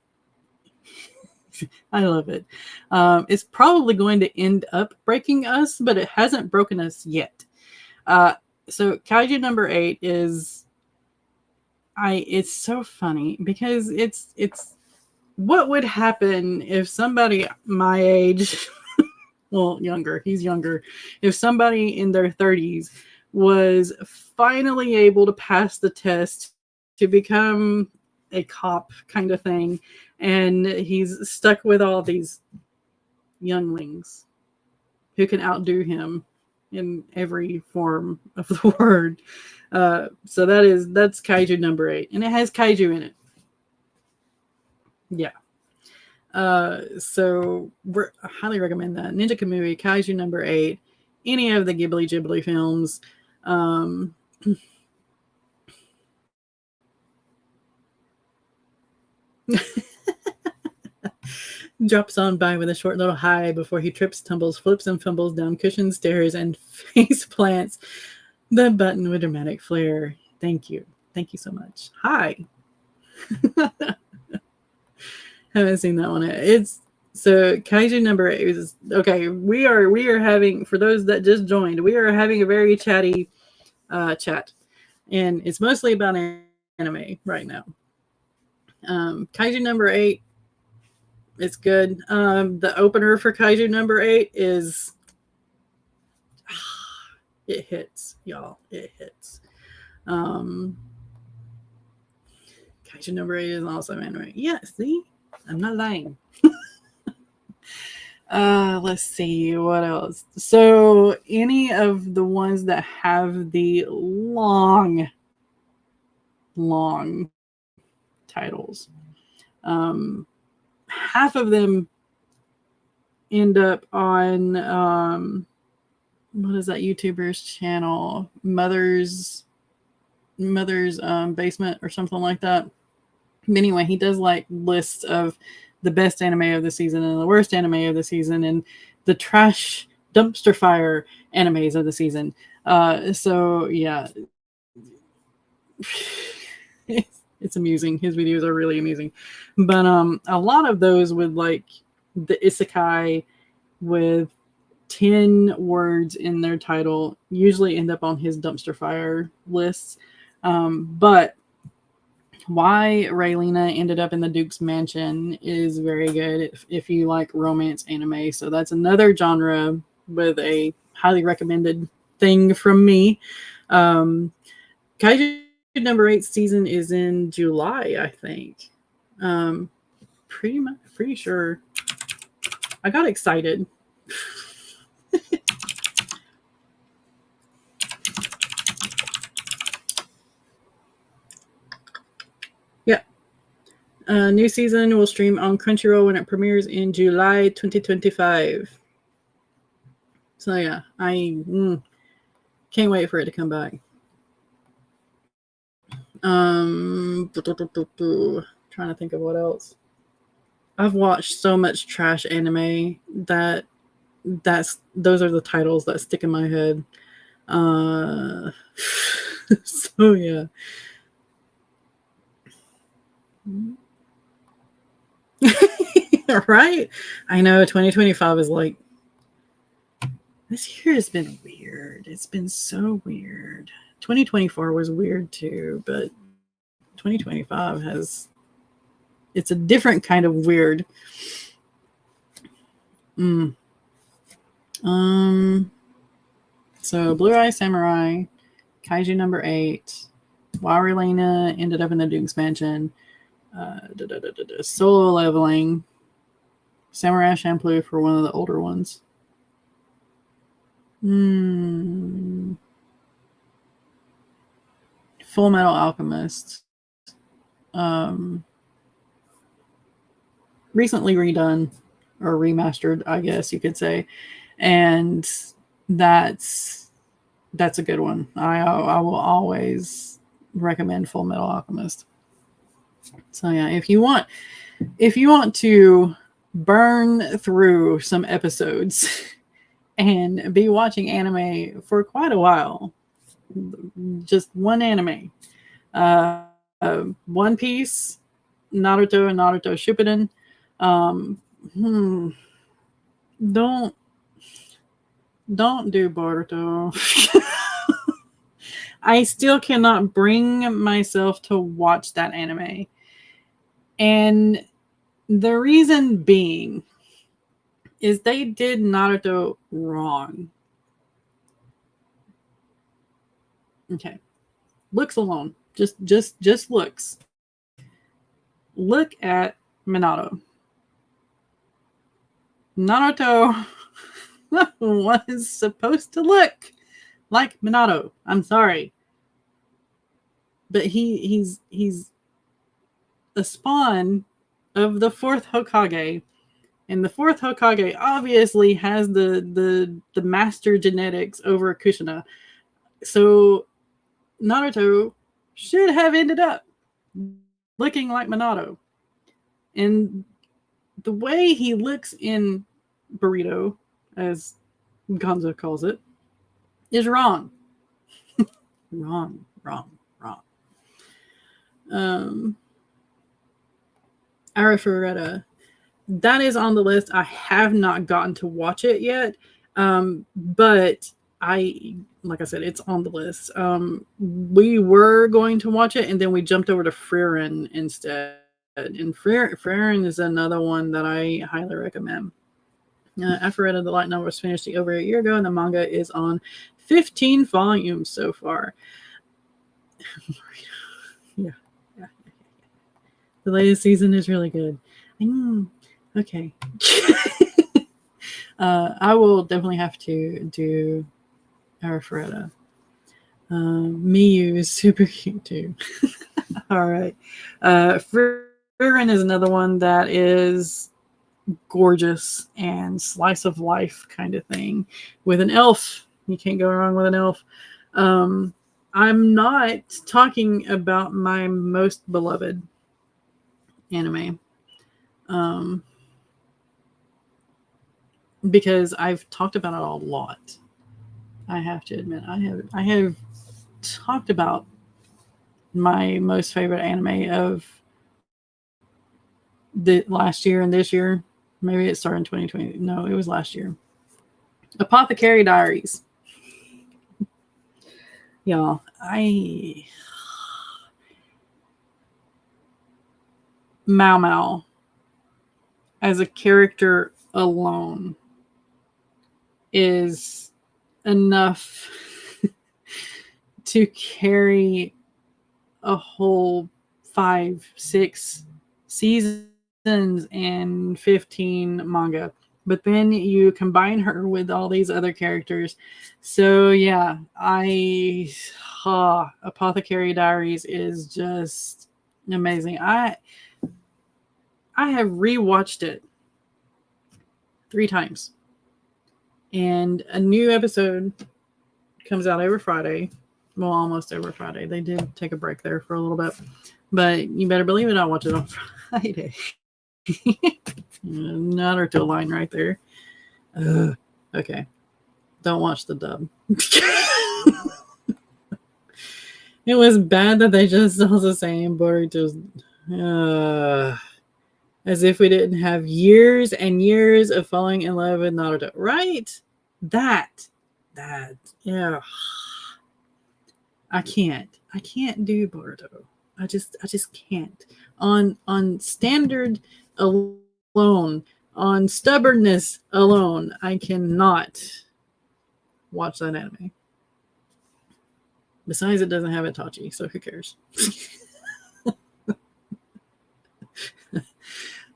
I love it. It's probably going to end up breaking us, but it hasn't broken us yet. So Kaiju number 8 is, it's so funny because it's what would happen if somebody my age, well, younger, he's younger, if somebody in their 30s was finally able to pass the test to become a cop kind of thing, and he's stuck with all these younglings who can outdo him in every form of the word. So that's Kaiju number 8, and it has kaiju in it. Yeah. So I highly recommend that. Ninja Kamui, Kaiju number 8, any of the Ghibli films. Drops on by with a short little hi before he trips, tumbles, flips, and fumbles down cushions, stairs, and face plants the button with dramatic flair. Thank you. Thank you so much. Hi. Haven't seen that one. It's so kaiju number 8 is okay. We are having, for those that just joined, we are having a very chatty chat, and it's mostly about anime right now. Kaiju number 8, it's good. The opener for kaiju number 8 is it hits, y'all. It hits. Kaiju number 8 is also anime. Yeah, see, I'm not lying. Let's see what else. So any of the ones that have the long titles, half of them end up on what is that YouTuber's channel? Mother's basement or something like that. But anyway, he does like lists of the best anime of the season and the worst anime of the season and the trash dumpster fire animes of the season. So yeah, it's amusing. His videos are really amusing. But a lot of those with like the isekai with 10 words in their title usually end up on his dumpster fire lists. But why Raylina ended up in the Duke's Mansion is very good if you like romance anime. So that's another genre with a highly recommended thing from me. Kaiju number 8 season is in July, I think. Pretty sure. I got excited. Yeah. New season will stream on Crunchyroll when it premieres in July 2025. So yeah, I can't wait for it to come back. Trying to think of what else. I've watched so much trash anime that those are the titles that stick in my head. So yeah. Right? I know 2025 is like, this year has been weird. It's been so weird. 2024 was weird too, but 2025 it's a different kind of weird. So Blue Eye Samurai, Kaiju number 8, Warelena ended up in the Duke's Mansion, Solo Leveling, Samurai Champloo for one of the older ones. Full Metal Alchemist. Recently redone or remastered, I guess you could say. And that's a good one. I will always recommend Full Metal Alchemist. So yeah, if you want to burn through some episodes and be watching anime for quite a while, just one anime, One Piece, Naruto, and Naruto Shippuden. Don't do Boruto. I still cannot bring myself to watch that anime. And the reason being is they did Naruto wrong. Okay. Looks alone. Just looks. Look at Minato. Naruto was supposed to look like Minato. I'm sorry. But he's a spawn of the 4th Hokage. And the 4th Hokage obviously has the master genetics over Kushina. So Naruto should have ended up looking like Minato. And the way he looks in Burrito, as Gonzo calls it, is wrong. Wrong. Arifureta, that is on the list. I have not gotten to watch it yet, but like I said, it's on the list. We were going to watch it, and then we jumped over to Frieren instead. And Frieren is another one that I highly recommend. Alpharetta, the light novel, was finished over a year ago, and the manga is on 15 volumes so far. Yeah. The latest season is really good. Okay. I will definitely have to do Alpharetta. Miyu is super cute too. All right. Frieren is another one that is gorgeous and slice of life kind of thing with an elf. You can't go wrong with an elf. I'm not talking about my most beloved anime, because I've talked about it a lot. I have to admit, I have talked about my most favorite anime of the last year and this year. Maybe it started in 2020. No, it was last year. Apothecary Diaries. Y'all, Mao Mao as a character alone is enough to carry a whole 5-6 seasons and 15 manga. But then you combine her with all these other characters. So yeah, Apothecary Diaries is just amazing. I have rewatched it 3 times. And a new episode comes out every Friday. Well, almost every Friday. They did take a break there for a little bit. But you better believe it, I'll watch it on Friday. Not to a line right there. Okay. Don't watch the dub. It was bad that they just also saying Boruto's as if we didn't have years and years of falling in love with Naruto. Right? That. Yeah. I can't do Boruto. I just can't. On standard alone, on stubbornness alone, I cannot watch that anime. Besides, it doesn't have Itachi, so who cares?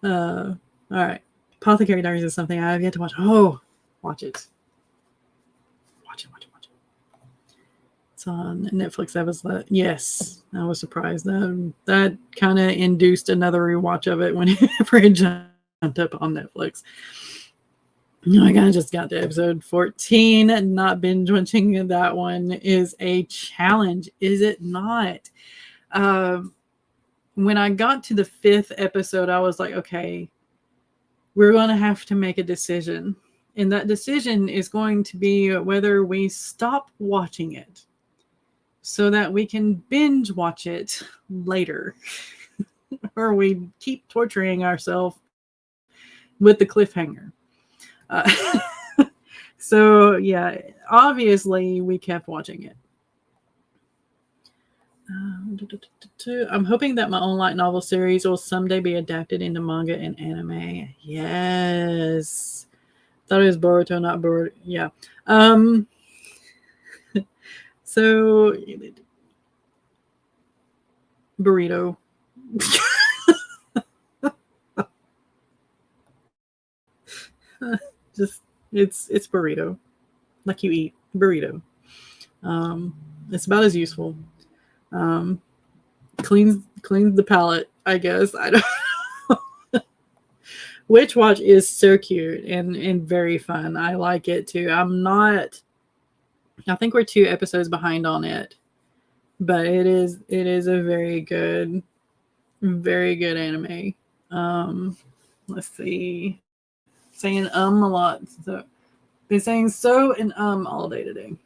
All right. Apothecary Diaries is something I have yet to watch. Oh, watch it. Watch it. It's on Netflix. That was yes, I was surprised. That kind of induced another rewatch of it whenever it jumped up on Netflix. I just got to episode 14. Not binge watching that one is a challenge, is it not? When I got to the 5th episode, I was like, okay, we're going to have to make a decision. And that decision is going to be whether we stop watching it so that we can binge watch it later, or we keep torturing ourselves with the cliffhanger. So yeah, obviously we kept watching it. I'm hoping that my own light novel series will someday be adapted into manga and anime. Yes. Thought it was Boruto, not Boruto. Yeah. So burrito. Just it's burrito. Like you eat burrito. It's about as useful. Cleans the palate, I guess. I don't know. Witch Watch is so cute and very fun. I like it too. I think we're 2 episodes behind on it, but it is a very good anime. Let's see. Saying a lot. So been saying so and all day today.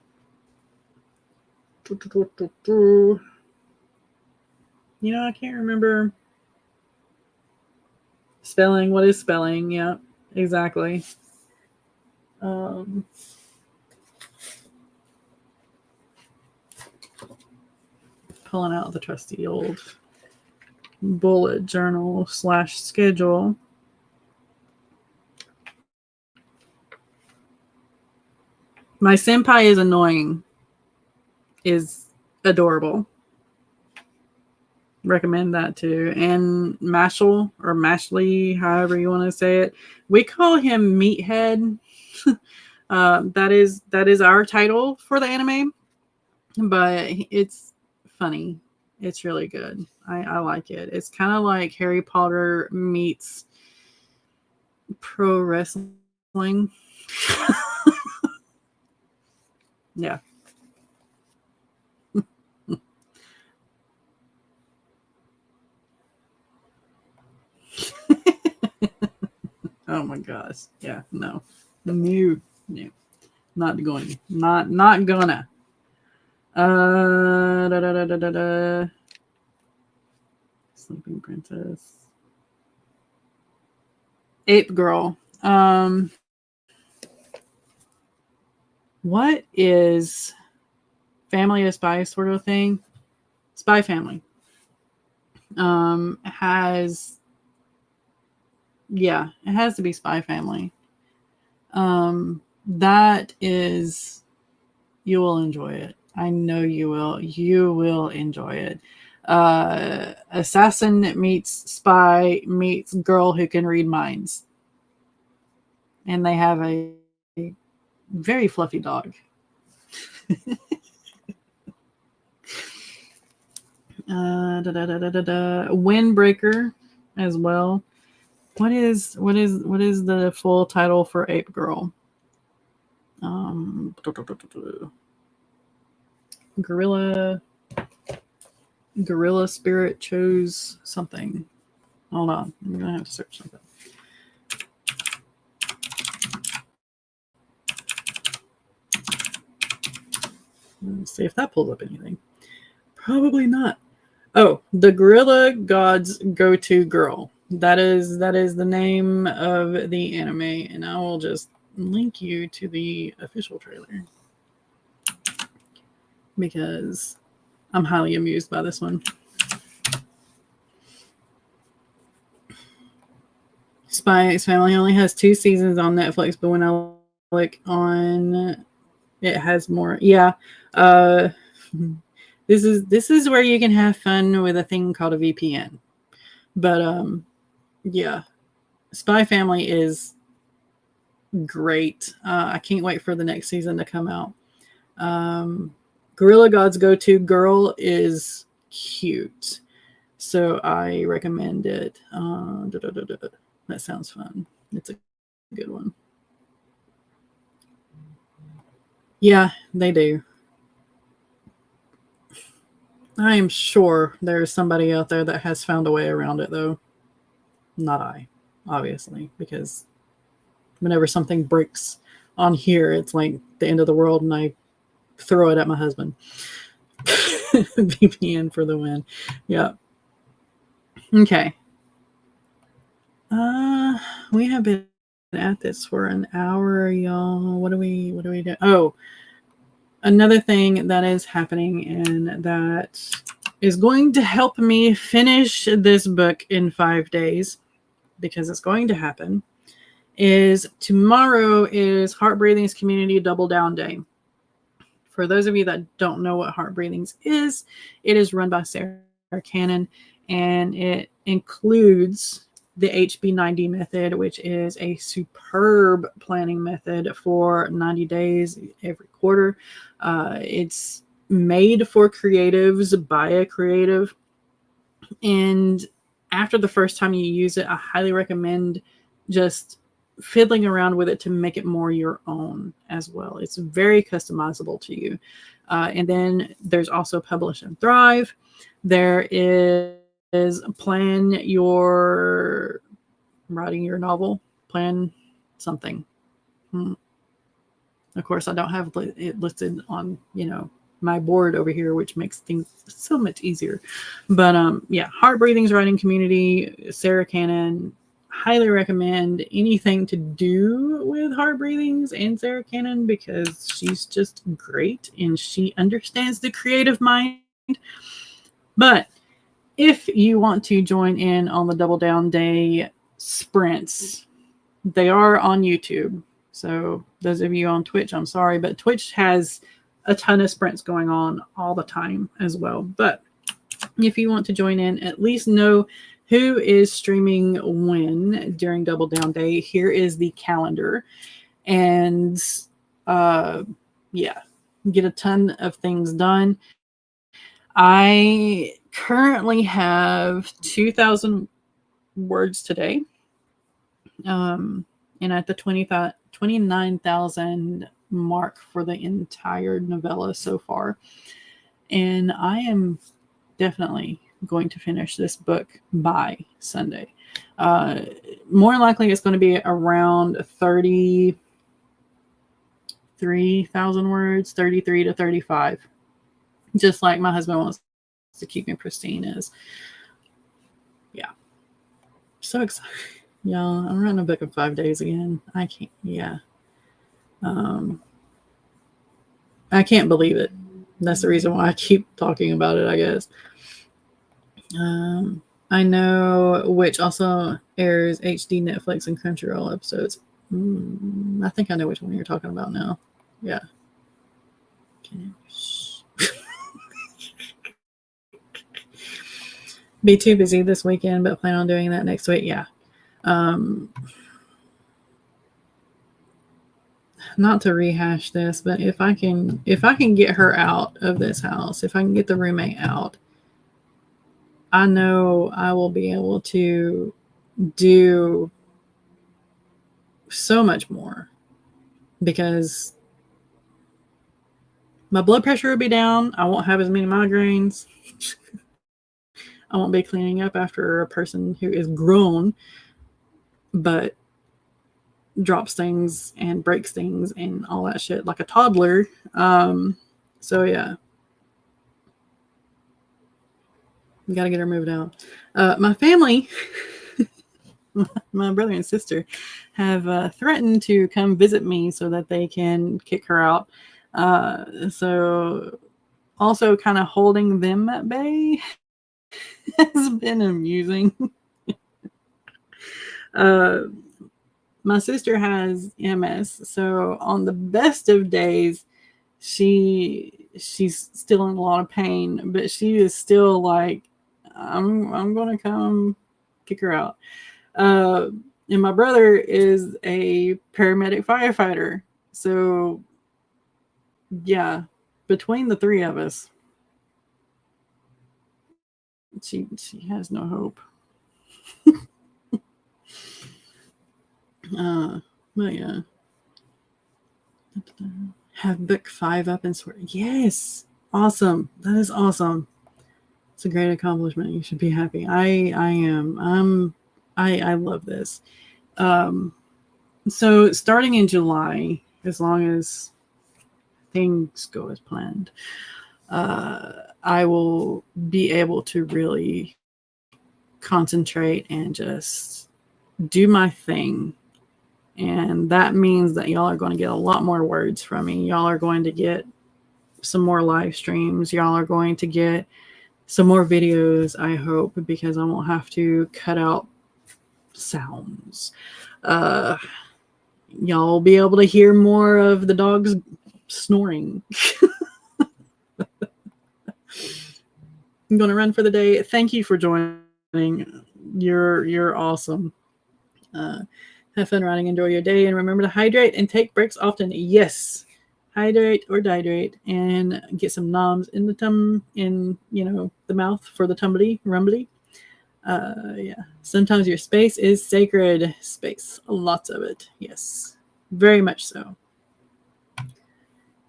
You know, I can't remember spelling. What is spelling? Yeah, exactly. Pulling out the trusty old bullet journal / schedule. My senpai is annoying. Is adorable. Recommend that too. And Mashal or Mashley, however you want to say it. We call him Meathead. That is our title for the anime, but it's funny. It's really good. I like it. It's kind of like Harry Potter meets pro wrestling. Yeah. Oh my gosh. Yeah, no. No. Not going. Not gonna. Sleeping Princess. Ape Girl. What is Family of Spy sort of thing? Spy Family. Has it has to be Spy Family. That is, you will enjoy it. I know you will. You will enjoy it. Assassin meets spy meets girl who can read minds. And they have a very fluffy dog. Windbreaker as well. What is the full title for Ape Girl? Gorilla Spirit chose something. Hold on, I'm gonna have to search something. Let's see if that pulls up anything. Probably not. Oh, the Gorilla God's Go-To Girl. That is the name of the anime, and I will just link you to the official trailer because I'm highly amused by this one. Spy Family only has 2 seasons on Netflix, but when I click on it has more. Yeah. This is where you can have fun with a thing called a VPN. But yeah. Spy Family is great. I can't wait for the next season to come out. Gorilla God's Go-To Girl is cute. So I recommend it. That sounds fun. It's a good one. Yeah, they do. I am sure there's somebody out there that has found a way around it, though. Not I, obviously, because whenever something breaks on here, it's like the end of the world, and I throw it at my husband. VPN for the win. Yeah. Okay. We have been at this for an hour, y'all. What do we do? Oh, another thing that is happening and that is going to help me finish this book in 5 days, because it's going to happen, is tomorrow is Heart Breathing's Community Double Down Day. For those of you that don't know what Heart Breathings is, it is run by Sarah Cannon, and it includes the HB90 method, which is a superb planning method for 90 days every quarter. It's made for creatives by a creative. And after the first time you use it, I highly recommend just fiddling around with it to make it more your own as well. It's very customizable to you. And then there's also Publish and Thrive. There plan your writing your novel, plan something. Of course, I don't have it listed on, my board over here, which makes things so much easier. But yeah, Heart Breathing's writing community, Sarah Cannon, highly recommend anything to do with Heart Breathings and Sarah Cannon because she's just great and she understands the creative mind. But if you want to join in on the Double Down Day sprints, they are on YouTube. So those of you on Twitch, I'm sorry, but Twitch has a ton of sprints going on all the time as well. But if you want to join in, at least know who is streaming when during Double Down Day. Here is the calendar. And yeah, get a ton of things done. I currently have 2,000 words today. And at the 29,000 mark for the entire novella so far. And I am definitely going to finish this book by Sunday. More likely it's going to be around 33,000 words, 33 to 35. Just like my husband wants to keep me pristine is. Yeah. So excited. Y'all, I'm writing a book in 5 days again. I can't, yeah. I can't believe it. That's the reason why I keep talking about it, I guess. I know which also airs HD, Netflix, and Crunchyroll episodes. I think I know which one you're talking about now. Yeah. Be too busy this weekend, but plan on doing that next week. Yeah. Not to rehash this, but if I can get her out of this house, if I can get the roommate out, I know I will be able to do so much more because my blood pressure will be down. I won't have as many migraines. I won't be cleaning up after a person who is grown, but drops things and breaks things and all that shit like a toddler. So yeah. We got to get her moved out. My family, my brother and sister, have threatened to come visit me so that they can kick her out. So also kind of holding them at bay has been amusing. My sister has MS, so on the best of days, she's still in a lot of pain, but she is still like, I'm gonna come kick her out. And my brother is a paramedic firefighter, so yeah, between the three of us, she has no hope. But yeah, have book 5 up and sort. Yes, awesome. That is awesome. It's a great accomplishment. You should be happy. I am. I love this. So starting in July, as long as things go as planned, I will be able to really concentrate and just do my thing. And that means that y'all are going to get a lot more words from me. Y'all are going to get some more live streams. Y'all are going to get some more videos, I hope, because I won't have to cut out sounds. Y'all will be able to hear more of the dogs snoring. I'm going to run for the day. Thank you for joining. You're awesome. Have fun riding. Enjoy your day. And remember to hydrate and take breaks often. Yes. Hydrate or dihydrate and get some noms in the the mouth for the tumbly rumbly. Yeah. Sometimes your space is sacred space. Lots of it. Yes. Very much so.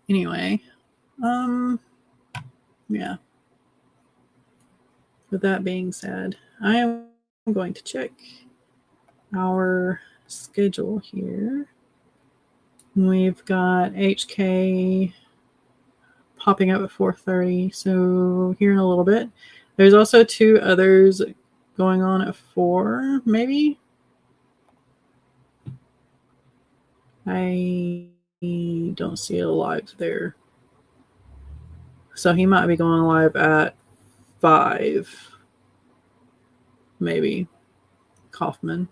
Anyway. Yeah. with that being said, I am going to check our schedule here. We've got HK popping up at 4:30, so here in a little bit. There's also 2 others going on at 4, maybe. I don't see a live there. So he might be going live at 5, maybe. Kaufman.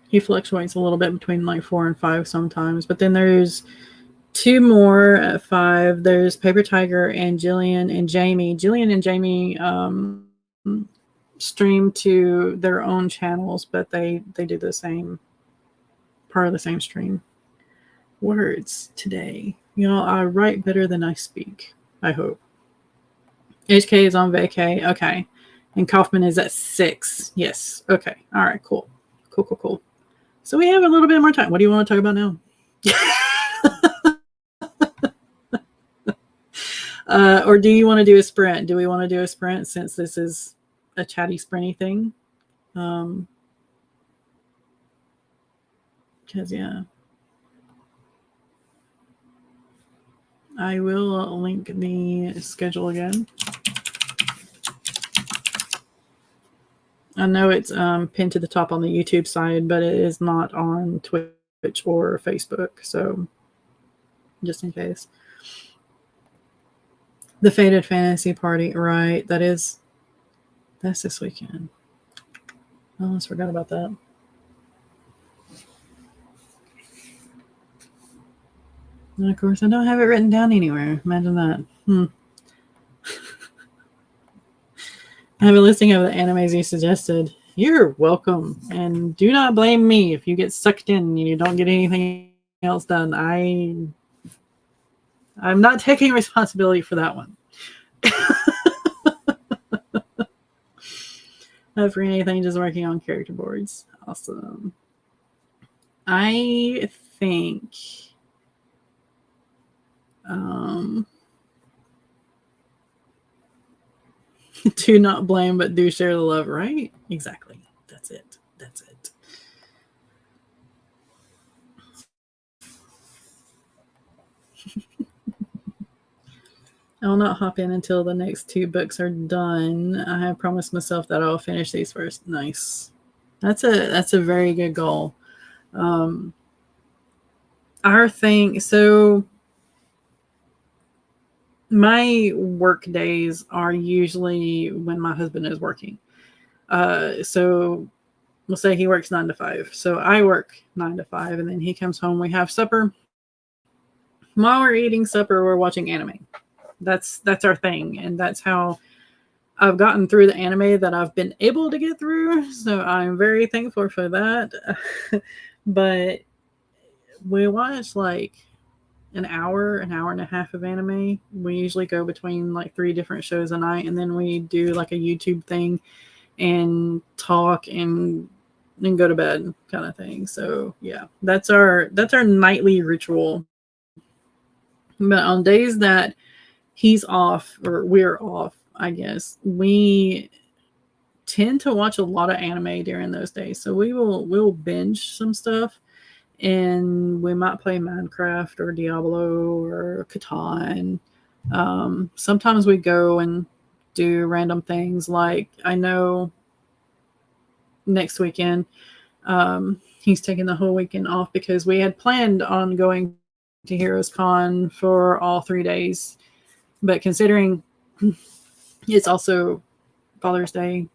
He fluctuates a little bit between like 4 and 5 sometimes, but then there's 2 more at 5. There's Paper Tiger and Jillian and Jamie. Jillian and Jamie stream to their own channels, but they do the same part of the same stream. Words today. You know, I write better than I speak, I hope. HK is on vacay. Okay. And Kaufman is at 6. Yes. Okay. All right. Cool. Cool. So we have a little bit more time. What do you want to talk about now? Or do you want to do a sprint? Do we want to do a sprint since this is a chatty sprinty thing? Because, yeah. I will link the schedule again. I know it's pinned to the top on the YouTube side, but it is not on Twitch or Facebook. So just in case. The Faded Fantasy Party, right? That's this weekend. I almost forgot about that. And of course, I don't have it written down anywhere. Imagine that. I have a listing of the animes you suggested. You're welcome. And do not blame me if you get sucked in and you don't get anything else done. I'm not taking responsibility for that one. Not for anything, just working on character boards. Awesome. I think do not blame, but do share the love, right? Exactly. That's it. I'll not hop in until the next 2 books are done. I have promised myself that I'll finish these first. Nice. That's a very good goal. Our thing, so my work days are usually when my husband is working. So we'll say he works 9 to 5. So I work 9 to 5, and then he comes home. We have supper. While we're eating supper, we're watching anime. That's our thing, and that's how I've gotten through the anime that I've been able to get through. So I'm very thankful for that. But we watch like an hour and a half of anime. We usually go between like 3 different shows a night, and then we do like a YouTube thing and talk and go to bed kind of thing. So yeah, that's our nightly ritual. But on days that he's off or we're off, I guess, we tend to watch a lot of anime during those days. So we'll binge some stuff, and we might play Minecraft or Diablo or Catan. Sometimes we go and do random things. Like I know next weekend, he's taking the whole weekend off because we had planned on going to Heroes Con for all 3 days. But considering it's also Father's Day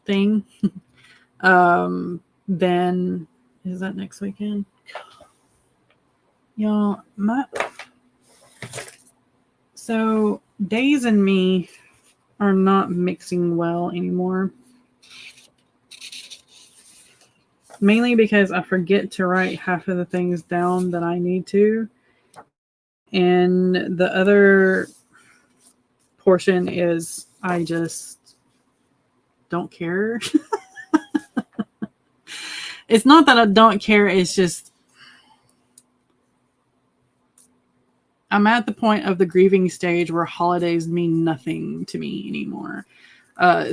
thing, then is that next weekend? Y'all, so days and me are not mixing well anymore. Mainly because I forget to write half of the things down that I need to. And the other portion is I just don't care. It's not that I don't care. It's just I'm at the point of the grieving stage where holidays mean nothing to me anymore.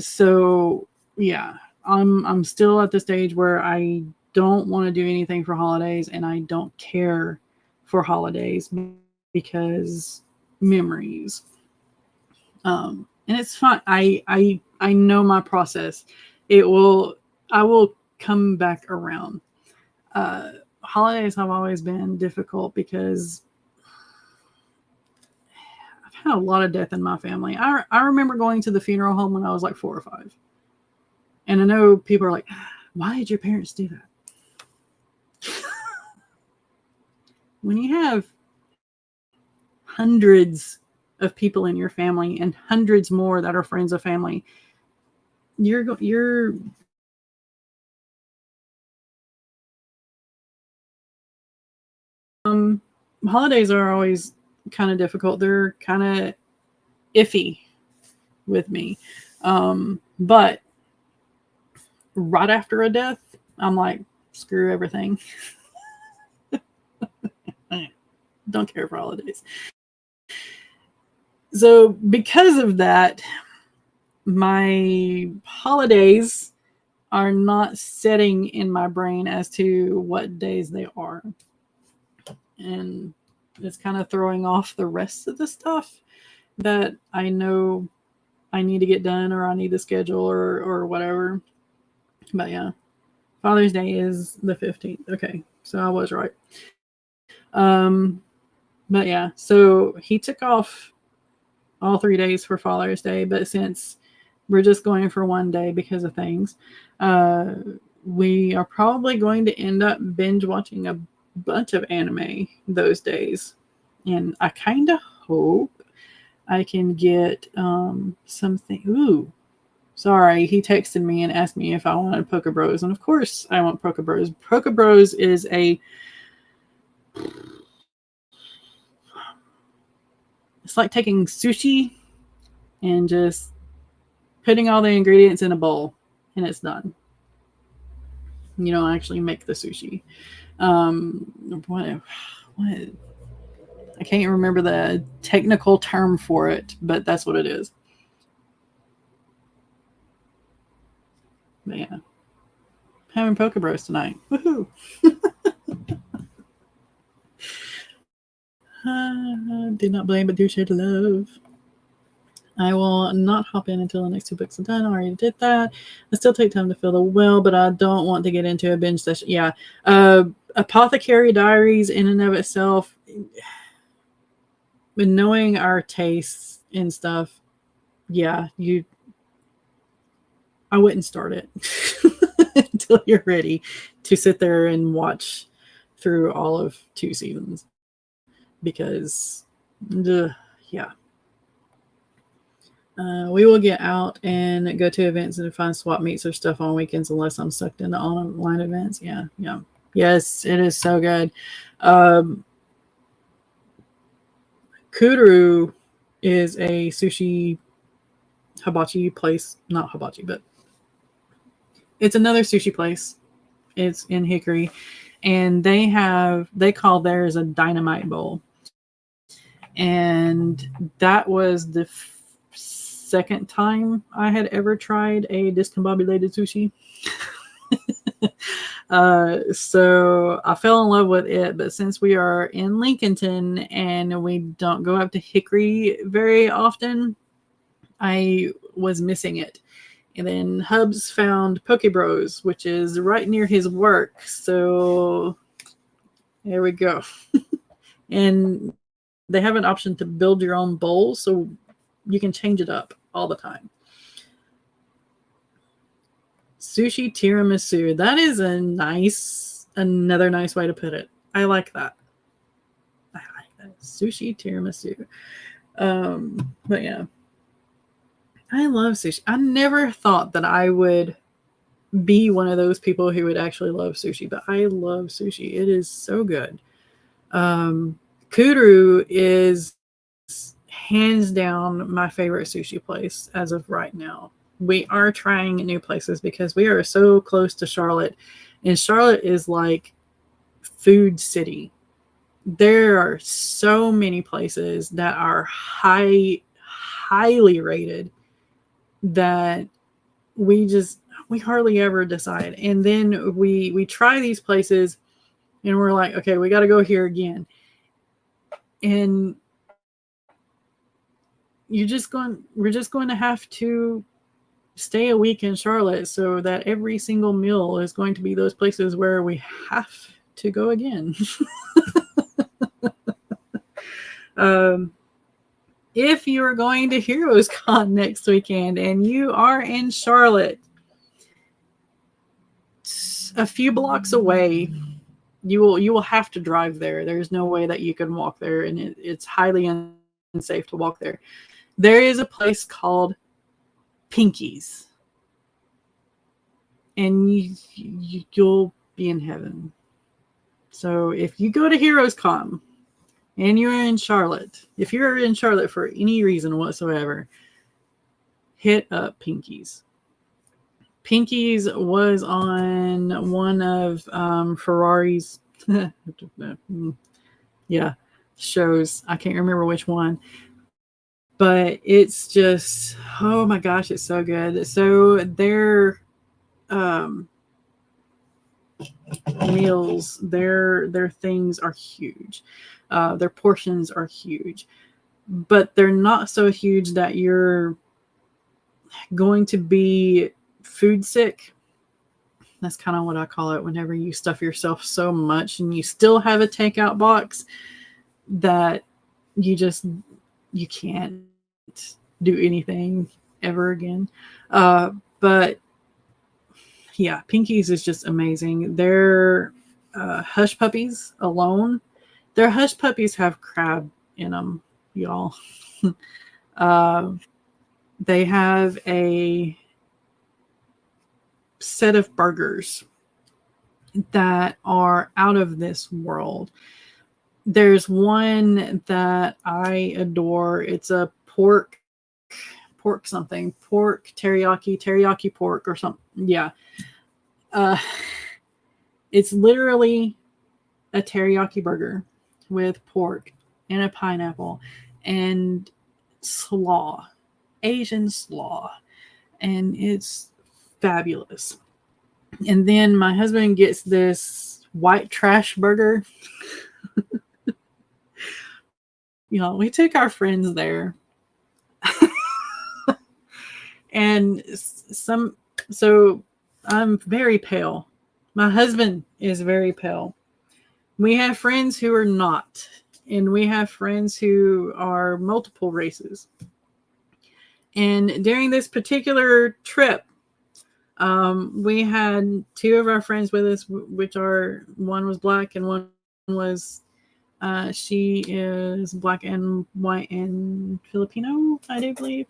So yeah, I'm still at the stage where I don't want to do anything for holidays, and I don't care for holidays because memories. And it's fun. I know my process. It will I will come back around. Holidays have always been difficult because I've had a lot of death in my family. I remember going to the funeral home when I was like 4 or 5. And I know people are like, why did your parents do that? When you have hundreds of people in your family and hundreds more that are friends of family, you're holidays are always kind of difficult. They're kind of iffy with me. But right after a death, I'm like, screw everything. Don't care for holidays. So because of that, my holidays are not setting in my brain as to what days they are. And it's kind of throwing off the rest of the stuff that I know I need to get done, or I need to schedule, or whatever. But yeah, Father's Day is the 15th. Okay, so I was right. But yeah, so he took off all 3 days for Father's Day, but since we're just going for one day because of things, we are probably going to end up binge watching a bunch of anime those days. And I kind of hope I can get something. Ooh, sorry, he texted me and asked me if I wanted Poke Bros, and of course I want Poke Bros. Poke Bros is it's like taking sushi and just putting all the ingredients in a bowl, and it's done. You don't actually make the sushi. What I can't remember the technical term for it, but that's what it is. But yeah, having Poke Bros tonight. Woohoo! Do not blame, but do share the love. I will not hop in until the next 2 books are done. I already did that. I still take time to fill the well, but I don't want to get into a binge session. Yeah. Apothecary Diaries in and of itself, but knowing our tastes and stuff, yeah, I wouldn't start it until you're ready to sit there and watch through all of 2 seasons, because yeah. We will get out and go to events and find swap meets or stuff on weekends unless I'm sucked into online events. Yeah. Yes, it is so good. Kuru is a sushi hibachi place. Not hibachi, but it's another sushi place. It's in Hickory. And they call theirs a dynamite bowl. And that was the second time I had ever tried a discombobulated sushi. So I fell in love with it, but since we are in Lincolnton and we don't go up to Hickory very often, I was missing it. And then Hubs found Poke Bros, which is right near his work. So there we go. And they have an option to build your own bowl, so you can change it up all the time. Sushi tiramisu. That is another nice way to put it. I like that. Sushi tiramisu. But yeah. I love sushi. I never thought that I would be one of those people who would actually love sushi, but I love sushi. It is so good. Kuru is hands down my favorite sushi place as of right now. We are trying new places because we are so close to Charlotte, and Charlotte is like food city. there are so many places that are highly rated that we hardly ever decide. And then we try these places and we're like, okay, we got to go here again. And we're just going to have to stay a week in Charlotte so that every single meal is going to be those places where we have to go again. If you are going to Heroes Con next weekend and you are in Charlotte, a few blocks away, you will have to drive there. There's no way that you can walk there, and it's highly unsafe to walk there. There is a place called Pinky's, and you'll be in heaven. So if you go to Heroes Con and you're in Charlotte, if you're in Charlotte for any reason whatsoever, hit up Pinky's. Pinky's was on one of Ferrari's shows. I can't remember which one. But it's just, oh my gosh, it's so good. So their meals, their things are huge. Their portions are huge. But they're not so huge that you're going to be food sick. That's kind of what I call it whenever you stuff yourself so much and you still have a takeout box that you can't do anything ever again. But yeah, Pinky's is just amazing. Their hush puppies alone, their hush puppies have crab in them, y'all. They have a set of burgers that are out of this world. There's one that I adore. It's a pork teriyaki pork or something. Yeah. It's literally a teriyaki burger with pork and a pineapple and slaw, Asian slaw. And it's fabulous. And then my husband gets this white trash burger. We took our friends there. And so I'm very pale. My husband is very pale. We have friends who are not, and we have friends who are multiple races. And during this particular trip, we had two of our friends with us, one was black and one was, she is black and white and Filipino, I do believe.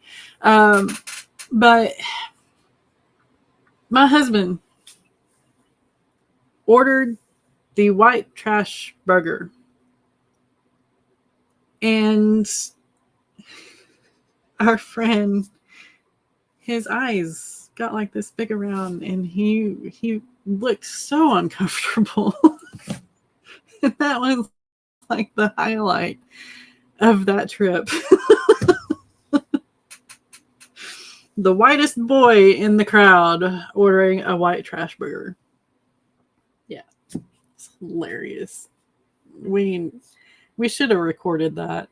But my husband ordered the white trash burger, and our friend, his eyes got like this big around, and he looked so uncomfortable. And that was like the highlight of that trip. The whitest boy in the crowd ordering a white trash burger. Yeah, it's hilarious. We should have recorded that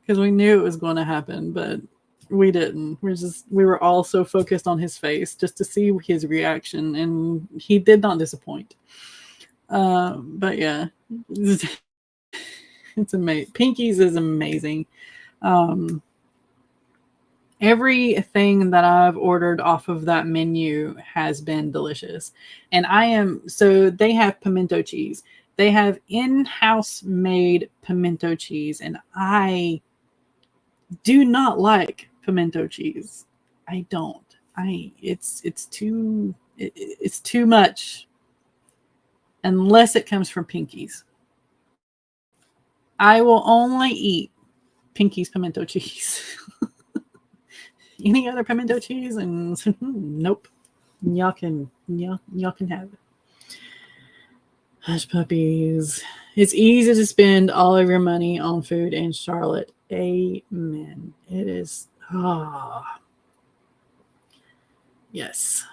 because we knew it was going to happen, but we didn't. We were all so focused on his face just to see his reaction, and he did not disappoint. But yeah, it's amazing. Pinky's is amazing. Everything that I've ordered off of that menu has been delicious. And they have pimento cheese. They have in-house made pimento cheese, and I do not like pimento cheese. I don't. It's too much unless it comes from Pinky's. I will only eat Pinky's pimento cheese. Any other pimento cheese, and nope. Y'all can have it. Hush puppies. It's easy to spend all of your money on food in Charlotte. Amen. It is. Ah, yes.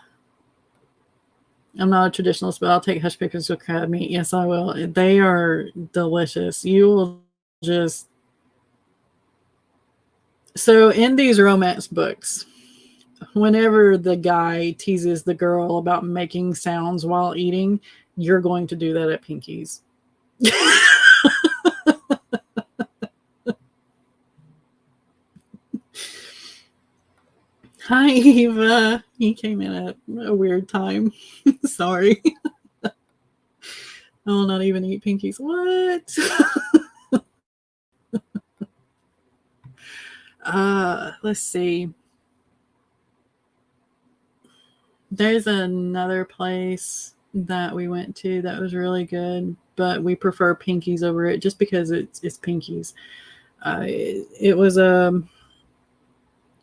I'm not a traditionalist, but I'll take hush pickles with crab meat. Yes, I will. They are delicious. You will just. So, in these romance books, whenever the guy teases the girl about making sounds while eating, you're going to do that at Pinky's. Hi, Eva. He came in at a weird time. Sorry. I will not even eat Pinkies. What? Let's see. There's another place that we went to that was really good, but we prefer Pinkies over it just because it's Pinkies. It was a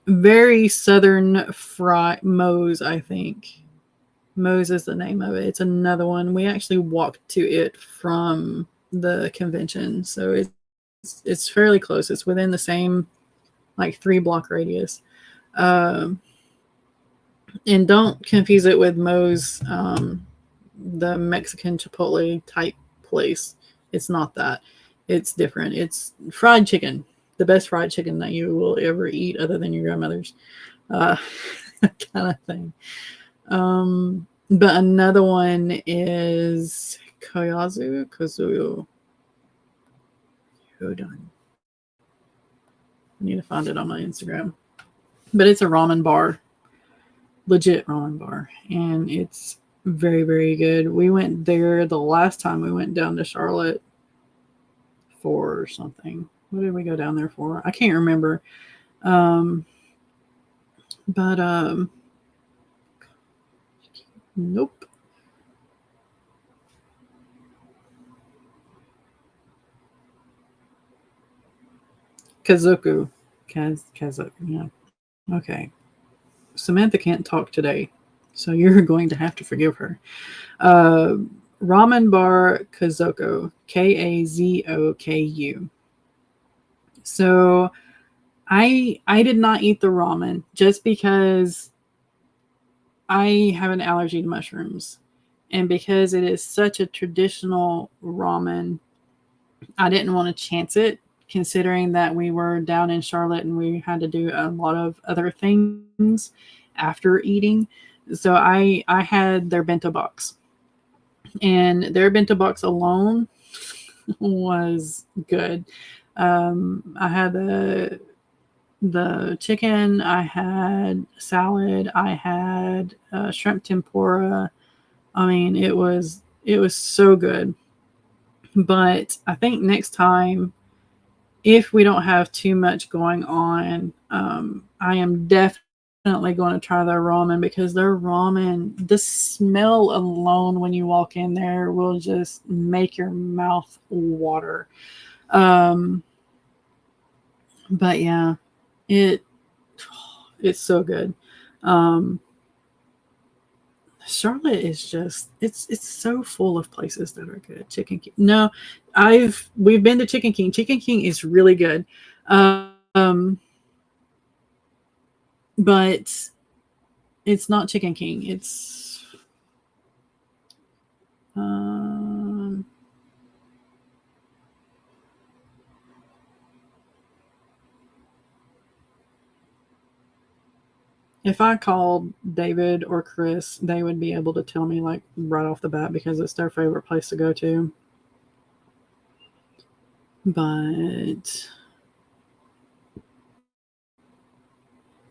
very southern fry Moe's, I think. Moe's is the name of it. It's another one. We actually walked to it from the convention, so it's fairly close. It's within the same like 3-block radius. And don't confuse it with Moe's, the Mexican Chipotle type place. It's not that. It's different. It's fried chicken, the best fried chicken that you will ever eat, other than your grandmother's, kind of thing. But another one is Kazuyu. Hold on. I need to find it on my Instagram. But it's a ramen bar. Legit ramen bar. And it's very, very good. We went there the last time we went down to Charlotte for something. What did we go down there for? I can't remember. But nope. Kazuku. Kazuku, yeah. Okay. Samantha can't talk today, so you're going to have to forgive her. Ramen bar Kazoku. Kazoku. So I did not eat the ramen just because I have an allergy to mushrooms. And because it is such a traditional ramen, I didn't want to chance it, considering that we were down in Charlotte and we had to do a lot of other things after eating. So I had their bento box. And their bento box alone was good. I had the chicken, I had salad, I had shrimp tempura. I mean, it was so good. But I think next time, if we don't have too much going on, I am definitely going to try their ramen, because their ramen, the smell alone when you walk in there will just make your mouth water. But yeah, it's so good. Charlotte is just it's so full of places that are good. Chicken King. No, we've been to Chicken King. Chicken King is really good. But it's not Chicken King. It's if I called David or Chris, they would be able to tell me like right off the bat, because it's their favorite place to go to. But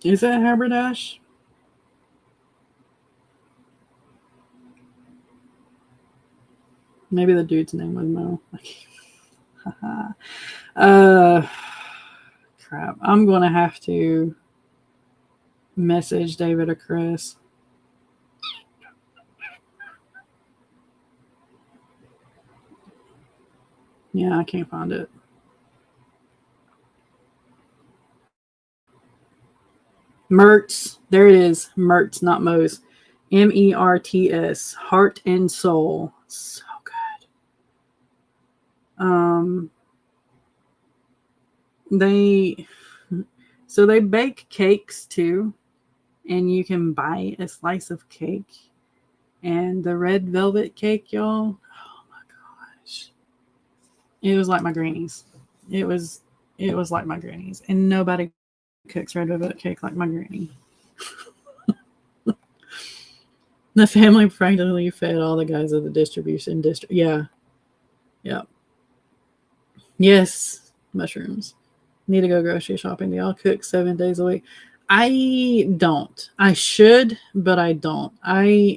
is it Haberdash? Maybe the dude's name was Mo. Crap. I'm gonna have to message David or Chris. Yeah, I can't find it. Mertz. There it is. Mertz, not Moe's. Merts. Heart and Soul. So good. Um, they bake cakes too, and you can buy a slice of cake. And the red velvet cake, y'all, oh my gosh, it was like my granny's. It was like my granny's, and nobody cooks red velvet cake like my granny. The family practically fed all the guys of the distribution district. Yeah, yeah, yes, mushrooms. Need to go grocery shopping. Do y'all cook 7 days a week? I don't. I should, but I don't. I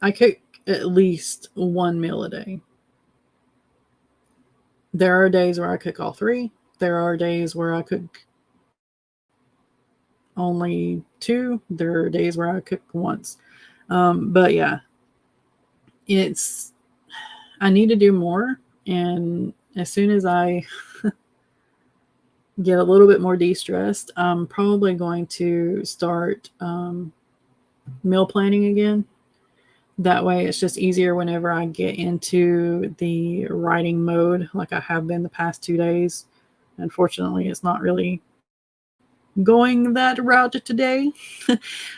cook at least one meal a day. There are days where I cook all three. There are days where I cook only two. There are days where I cook once. But yeah, it's I need to do more. And as soon as I get a little bit more de-stressed, I'm probably going to start meal planning again. That way it's just easier whenever I get into the writing mode like I have been the past 2 days. Unfortunately, it's not really going that route today.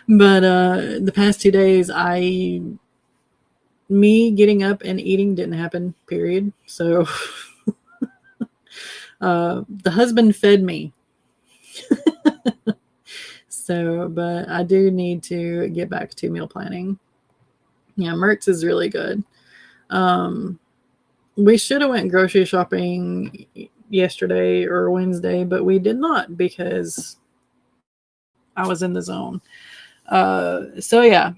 But the past 2 days, me getting up and eating didn't happen, period. So the husband fed me. So, but I do need to get back to meal planning. Yeah, Mertz is really good. We should have went grocery shopping yesterday or Wednesday, but we did not because I was in the zone. So yeah,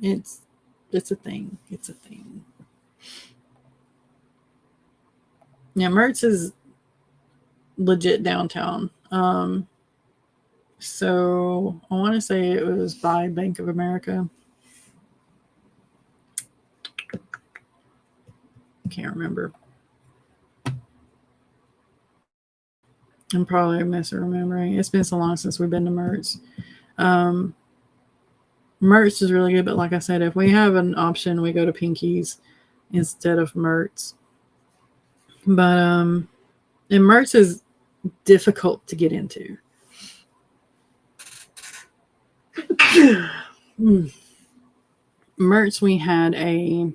it's a thing. It's a thing. Yeah, Mertz is legit downtown. So I want to say it was by Bank of America. Can't remember. I'm probably misremembering. It's been so long since we've been to Mertz. Mertz is really good, but like I said, if we have an option, we go to Pinky's instead of Mertz. But and Mertz is difficult to get into. Mertz, we had a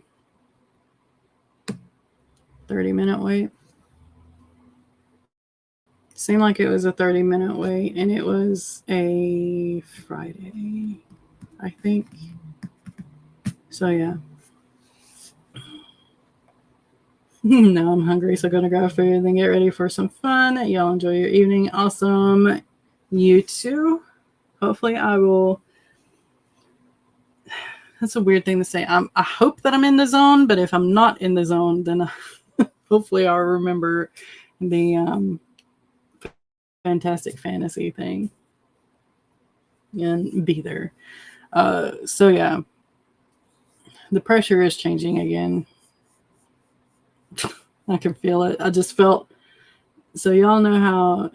30-minute wait. Seemed like it was a 30-minute wait, and it was a Friday, I think. So yeah. Now I'm hungry, so I'm gonna grab food and then get ready for some fun. Y'all enjoy your evening. Awesome. You too. Hopefully I will. That's a weird thing to say. I hope that I'm in the zone, but if I'm not in the zone, then hopefully I'll remember the fantastic fantasy thing and be there. So yeah, the pressure is changing again. I can feel it. I just felt, so y'all know how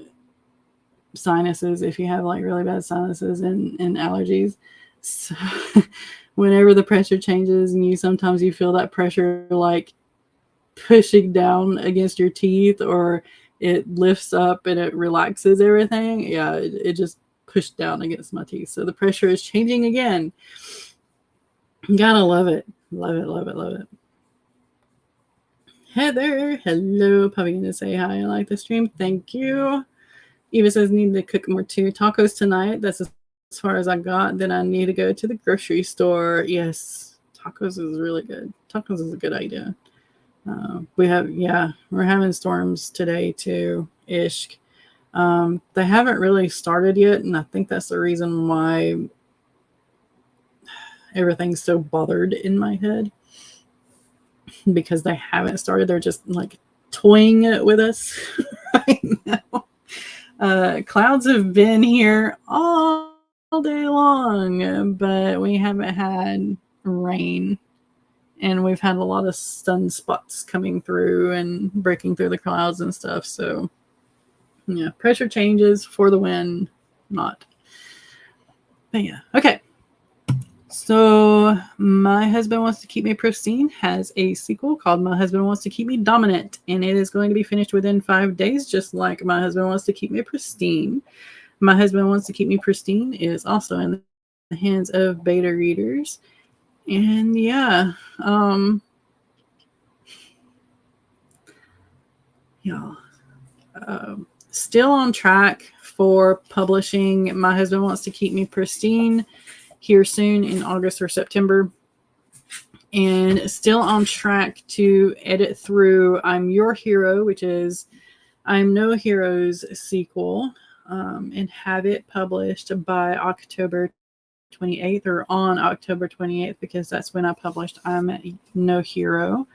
sinuses, if you have like really bad sinuses and allergies, so whenever the pressure changes and sometimes you feel that pressure like pushing down against your teeth, or it lifts up and it relaxes everything. Yeah, it just pushed down against my teeth. So the pressure is changing again. Gotta love it. Love it, love it, love it. Heather, hello. Probably gonna say hi. I like the stream. Thank you. Eva says need to cook more too. Tacos tonight. That's as far as I got. Then I need to go to the grocery store. Yes, tacos is really good. Tacos is a good idea. We're having storms today too, ish. They haven't really started yet, and I think that's the reason why everything's so bothered in my head, because they haven't started. They're just like toying with us right now. Clouds have been here all day long, but we haven't had rain. And we've had a lot of sunspots coming through and breaking through the clouds and stuff. So, yeah, pressure changes for the win, not. But yeah, okay. So My Husband Wants to Keep Me Pristine has a sequel called My Husband Wants to Keep Me Dominant, and it is going to be finished within 5 days, just like My Husband Wants to Keep Me Pristine. My Husband Wants to Keep Me Pristine is also in the hands of beta readers. And yeah, still on track for publishing My Husband Wants to Keep Me Pristine here soon in August or September. And still on track to edit through I'm Your Hero, which is I'm No Hero's sequel, and have it published by October 28th or on October 28th, because that's when I published I'm No Hero.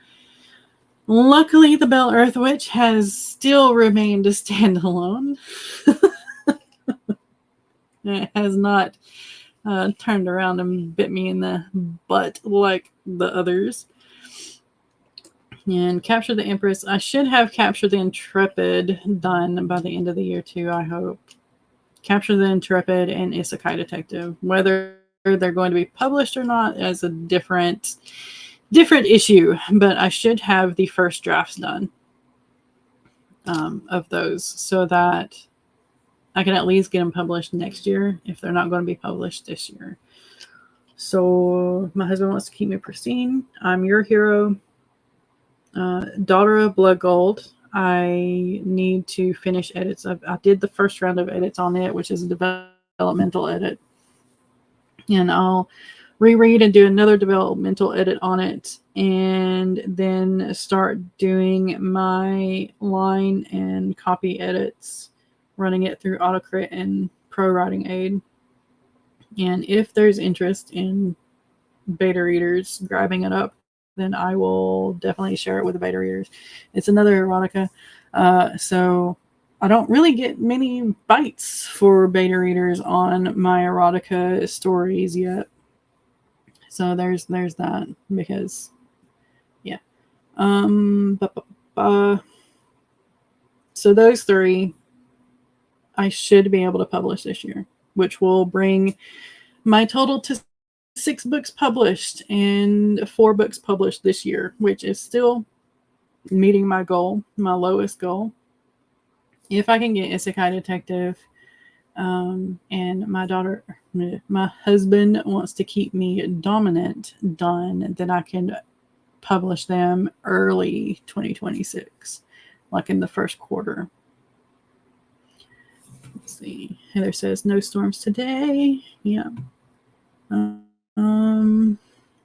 Luckily, The Bell Earth Witch has still remained a standalone. It has not turned around and bit me in the butt like the others. And Capture the Empress. I should have Capture the Intrepid done by the end of the year too, I hope. Capture the Intrepid and Isekai Detective. Whether they're going to be published or not is a different issue, but I should have the first drafts done of those so that I can at least get them published next year if they're not going to be published this year. So My Husband Wants to Keep Me Pristine, I'm Your Hero, Daughter of Blood Gold. I need to finish edits. I did the first round of edits on it, which is a developmental edit. And I'll reread and do another developmental edit on it, and then start doing my line and copy edits, running it through AutoCrit and Pro Writing Aid. And if there's interest in beta readers grabbing it up, then I will definitely share it with the beta readers. It's another erotica, so I don't really get many bites for beta readers on my erotica stories yet. So there's that, because yeah. So those 3 I should be able to publish this year, which will bring my total to 6 books published and 4 books published this year, which is still meeting my goal, my lowest goal. If I can get Isekai Detective and My Husband Wants to Keep Me Dominant done, then I can publish them early 2026, like in the first quarter. Let's see. Heather says no storms today. Yeah.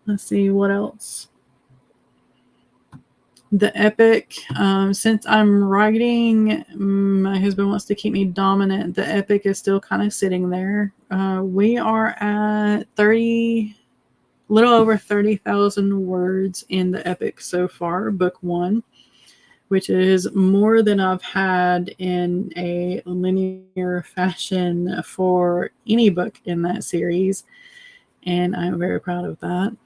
Let's see what else. The epic. Since I'm writing My Husband Wants to Keep Me Dominant, the epic is still kind of sitting there. We are at little over 30,000 words in the epic so far, book 1, which is more than I've had in a linear fashion for any book in that series, and I'm very proud of that.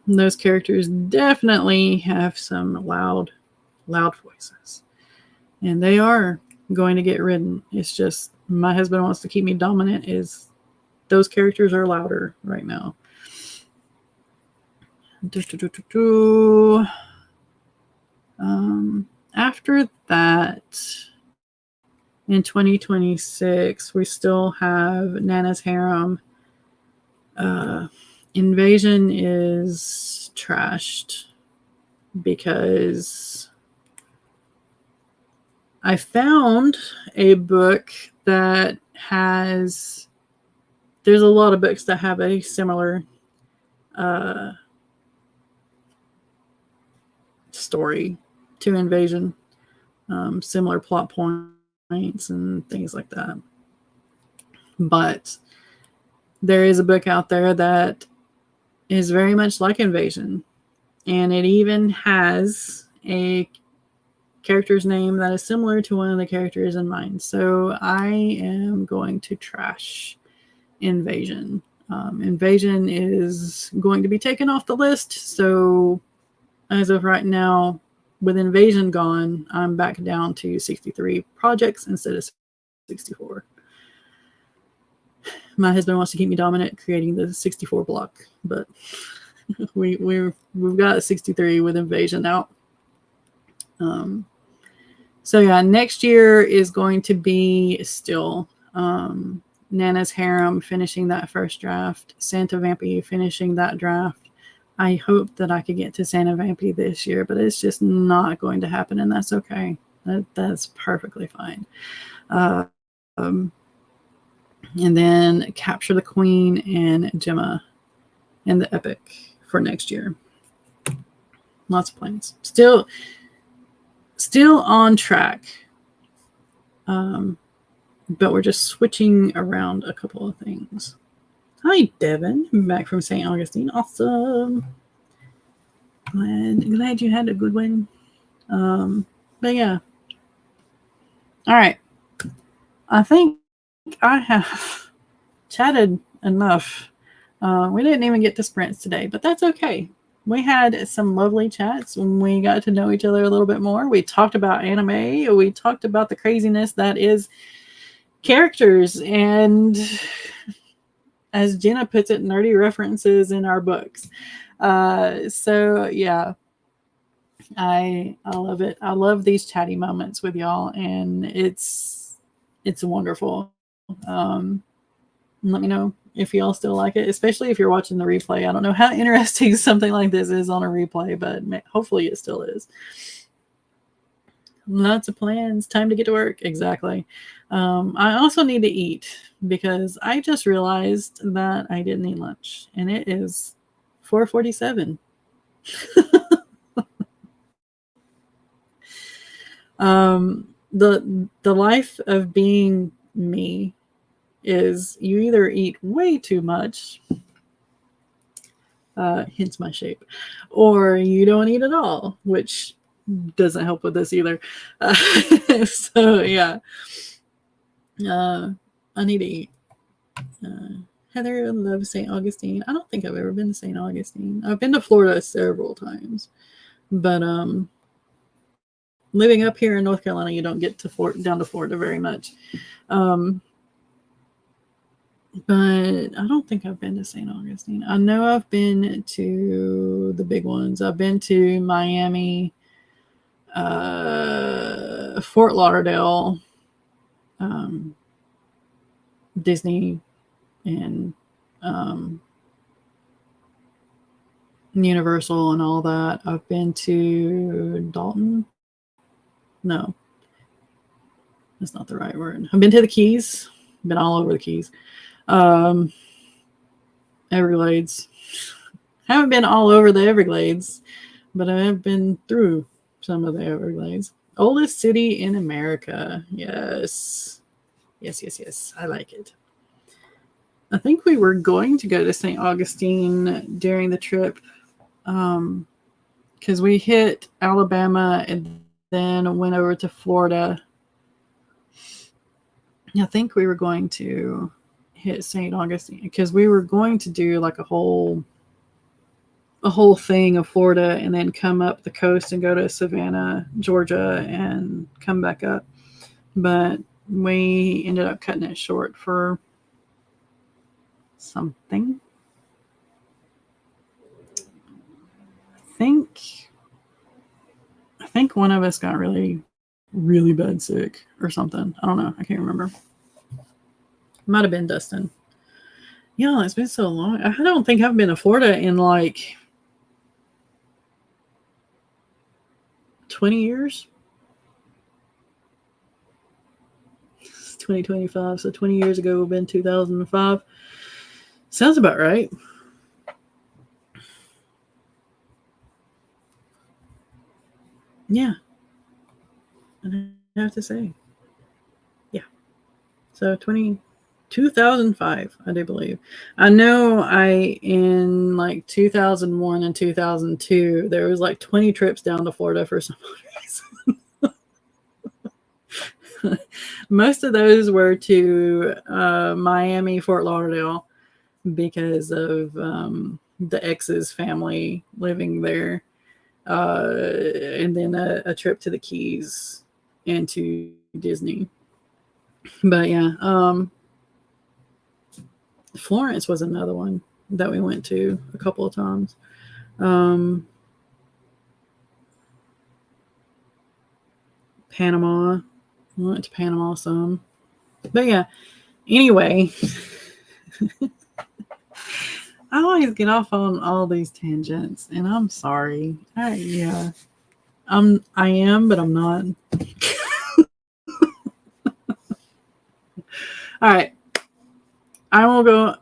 Those characters definitely have some loud voices, and they are going to get written. It's just My Husband Wants to Keep Me Dominant those characters are louder right now. After that, in 2026, we still have Nana's Harem. Invasion is trashed because I found a book that there's a lot of books that have a similar story to Invasion, similar plot points and things like that. But there is a book out there that is very much like Invasion, and it even has a character's name that is similar to one of the characters in mine. So I am going to trash Invasion. Invasion is going to be taken off the list. So as of right now, with Invasion gone, I'm back down to 63 projects instead of 64. My husband wants to keep me dominant, creating the 64 block, but we've got 63 with Invasion out. So yeah, next year is going to be still Nana's Harem finishing that first draft, Santa Vampy finishing that draft. I hope that I could get to Santa Vampy this year, but it's just not going to happen, and that's okay. That's perfectly fine. And then Capture the Queen and Gemma and the Epic for next year. Lots of plans. Still on track. But we're just switching around a couple of things. Hi, Devin. I'm back from St. Augustine. Awesome. Glad you had a good one. But yeah. All right. I think I have chatted enough. We didn't even get to sprints today, but that's okay. We had some lovely chats when we got to know each other a little bit more. We talked about anime. We talked about the craziness that is characters and, as Jenna puts it, nerdy references in our books. So yeah, I love it. I love these chatty moments with y'all, and it's wonderful. Let me know if y'all still like it, especially if you're watching the replay. I don't know how interesting something like this is on a replay, but hopefully it still is. Lots of plans. Time to get to work. Exactly. I also need to eat because I just realized that I didn't eat lunch, and it is 4:47. The life of being me is you either eat way too much, hence my shape, or you don't eat at all, which doesn't help with this either. So yeah, I need to eat. Heather loves St. Augustine. I don't think I've ever been to St. Augustine. I've been to Florida several times, but living up here in North Carolina, you don't get to down to Florida very much. But I don't think I've been to St. Augustine. I know I've been to the big ones. I've been to Miami, Fort Lauderdale, Disney, and Universal and all that. I've been to Dalton. No, that's not the right word. I've been to the Keys. Been all over the Keys. Everglades. Haven't been all over the Everglades, but I have been through some of the Everglades. Oldest city in America. Yes. Yes. I like it. I think we were going to go to St. Augustine during the trip because we hit Alabama and then went over to Florida. I think we were going to hit St. Augustine because we were going to do like a whole thing of Florida and then come up the coast and go to Savannah, Georgia, and come back up. But we ended up cutting it short for something. I think one of us got really, really bad sick or something. I don't know. I can't remember. Might have been Dustin. Yeah, it's been so long. I don't think I've been to Florida in like 20 years. It's 2025, so 20 years ago would have been 2005. Sounds about right. Yeah. I have to say. Yeah. So 2005, I do believe. I know in like 2001 and 2002, there was like 20 trips down to Florida for some reason. Most of those were to Miami, Fort Lauderdale, because of the ex's family living there. And then a trip to the Keys and to Disney. But yeah, Florence was another one that we went to a couple of times. Panama. We went to Panama some. But yeah, anyway, I always get off on all these tangents, and I'm sorry. I am, but I'm not. All right, I will go.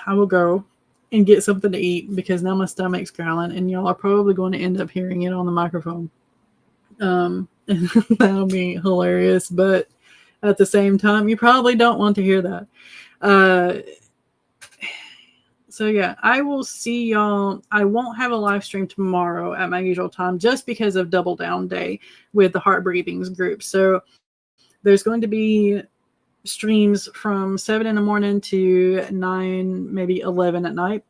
I will go and get something to eat because now my stomach's growling, and y'all are probably going to end up hearing it on the microphone. That'll be hilarious, but at the same time, you probably don't want to hear that. So yeah, I will see y'all. I won't have a live stream tomorrow at my usual time just because of Double Down Day with the Heart Breathings group. So there's going to be streams from 7 in the morning to 9, maybe 11 at night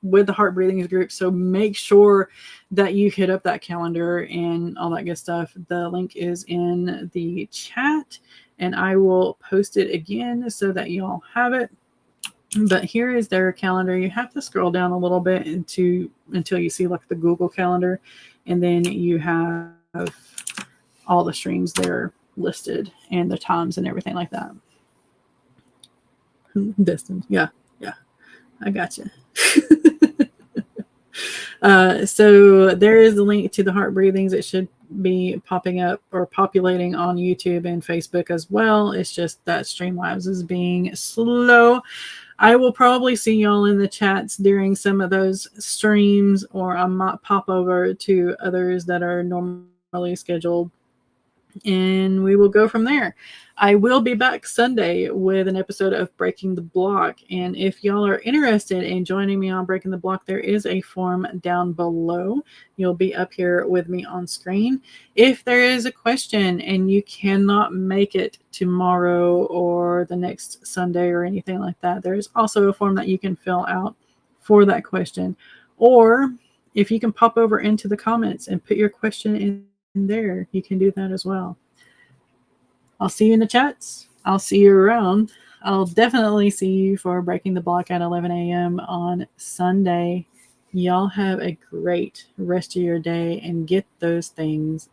with the Heart Breathings group. So make sure that you hit up that calendar and all that good stuff. The link is in the chat, and I will post it again so that y'all have it. But here is their calendar. You have to scroll down a little bit until you see like the Google Calendar, and then you have all the streams there listed and the times and everything like that. Distance, yeah, I got you. So there is the link to the Heart Breathings. It should be popping up or populating on YouTube and Facebook as well. It's just that Streamlabs is being slow. I will probably see y'all in the chats during some of those streams, or I might pop over to others that are normally scheduled, and we will go from there. I will be back Sunday with an episode of Breaking the Block, and if y'all are interested in joining me on Breaking the Block, there is a form down below. You'll be up here with me on screen. If there is a question and you cannot make it tomorrow or the next Sunday or anything like that, there is also a form that you can fill out for that question. Or if you can pop over into the comments and put your question in there, you can do that as well. I'll see you in the chats. I'll see you around. I'll definitely see you for Breaking the Block at 11 a.m. on Sunday. Y'all have a great rest of your day and get those things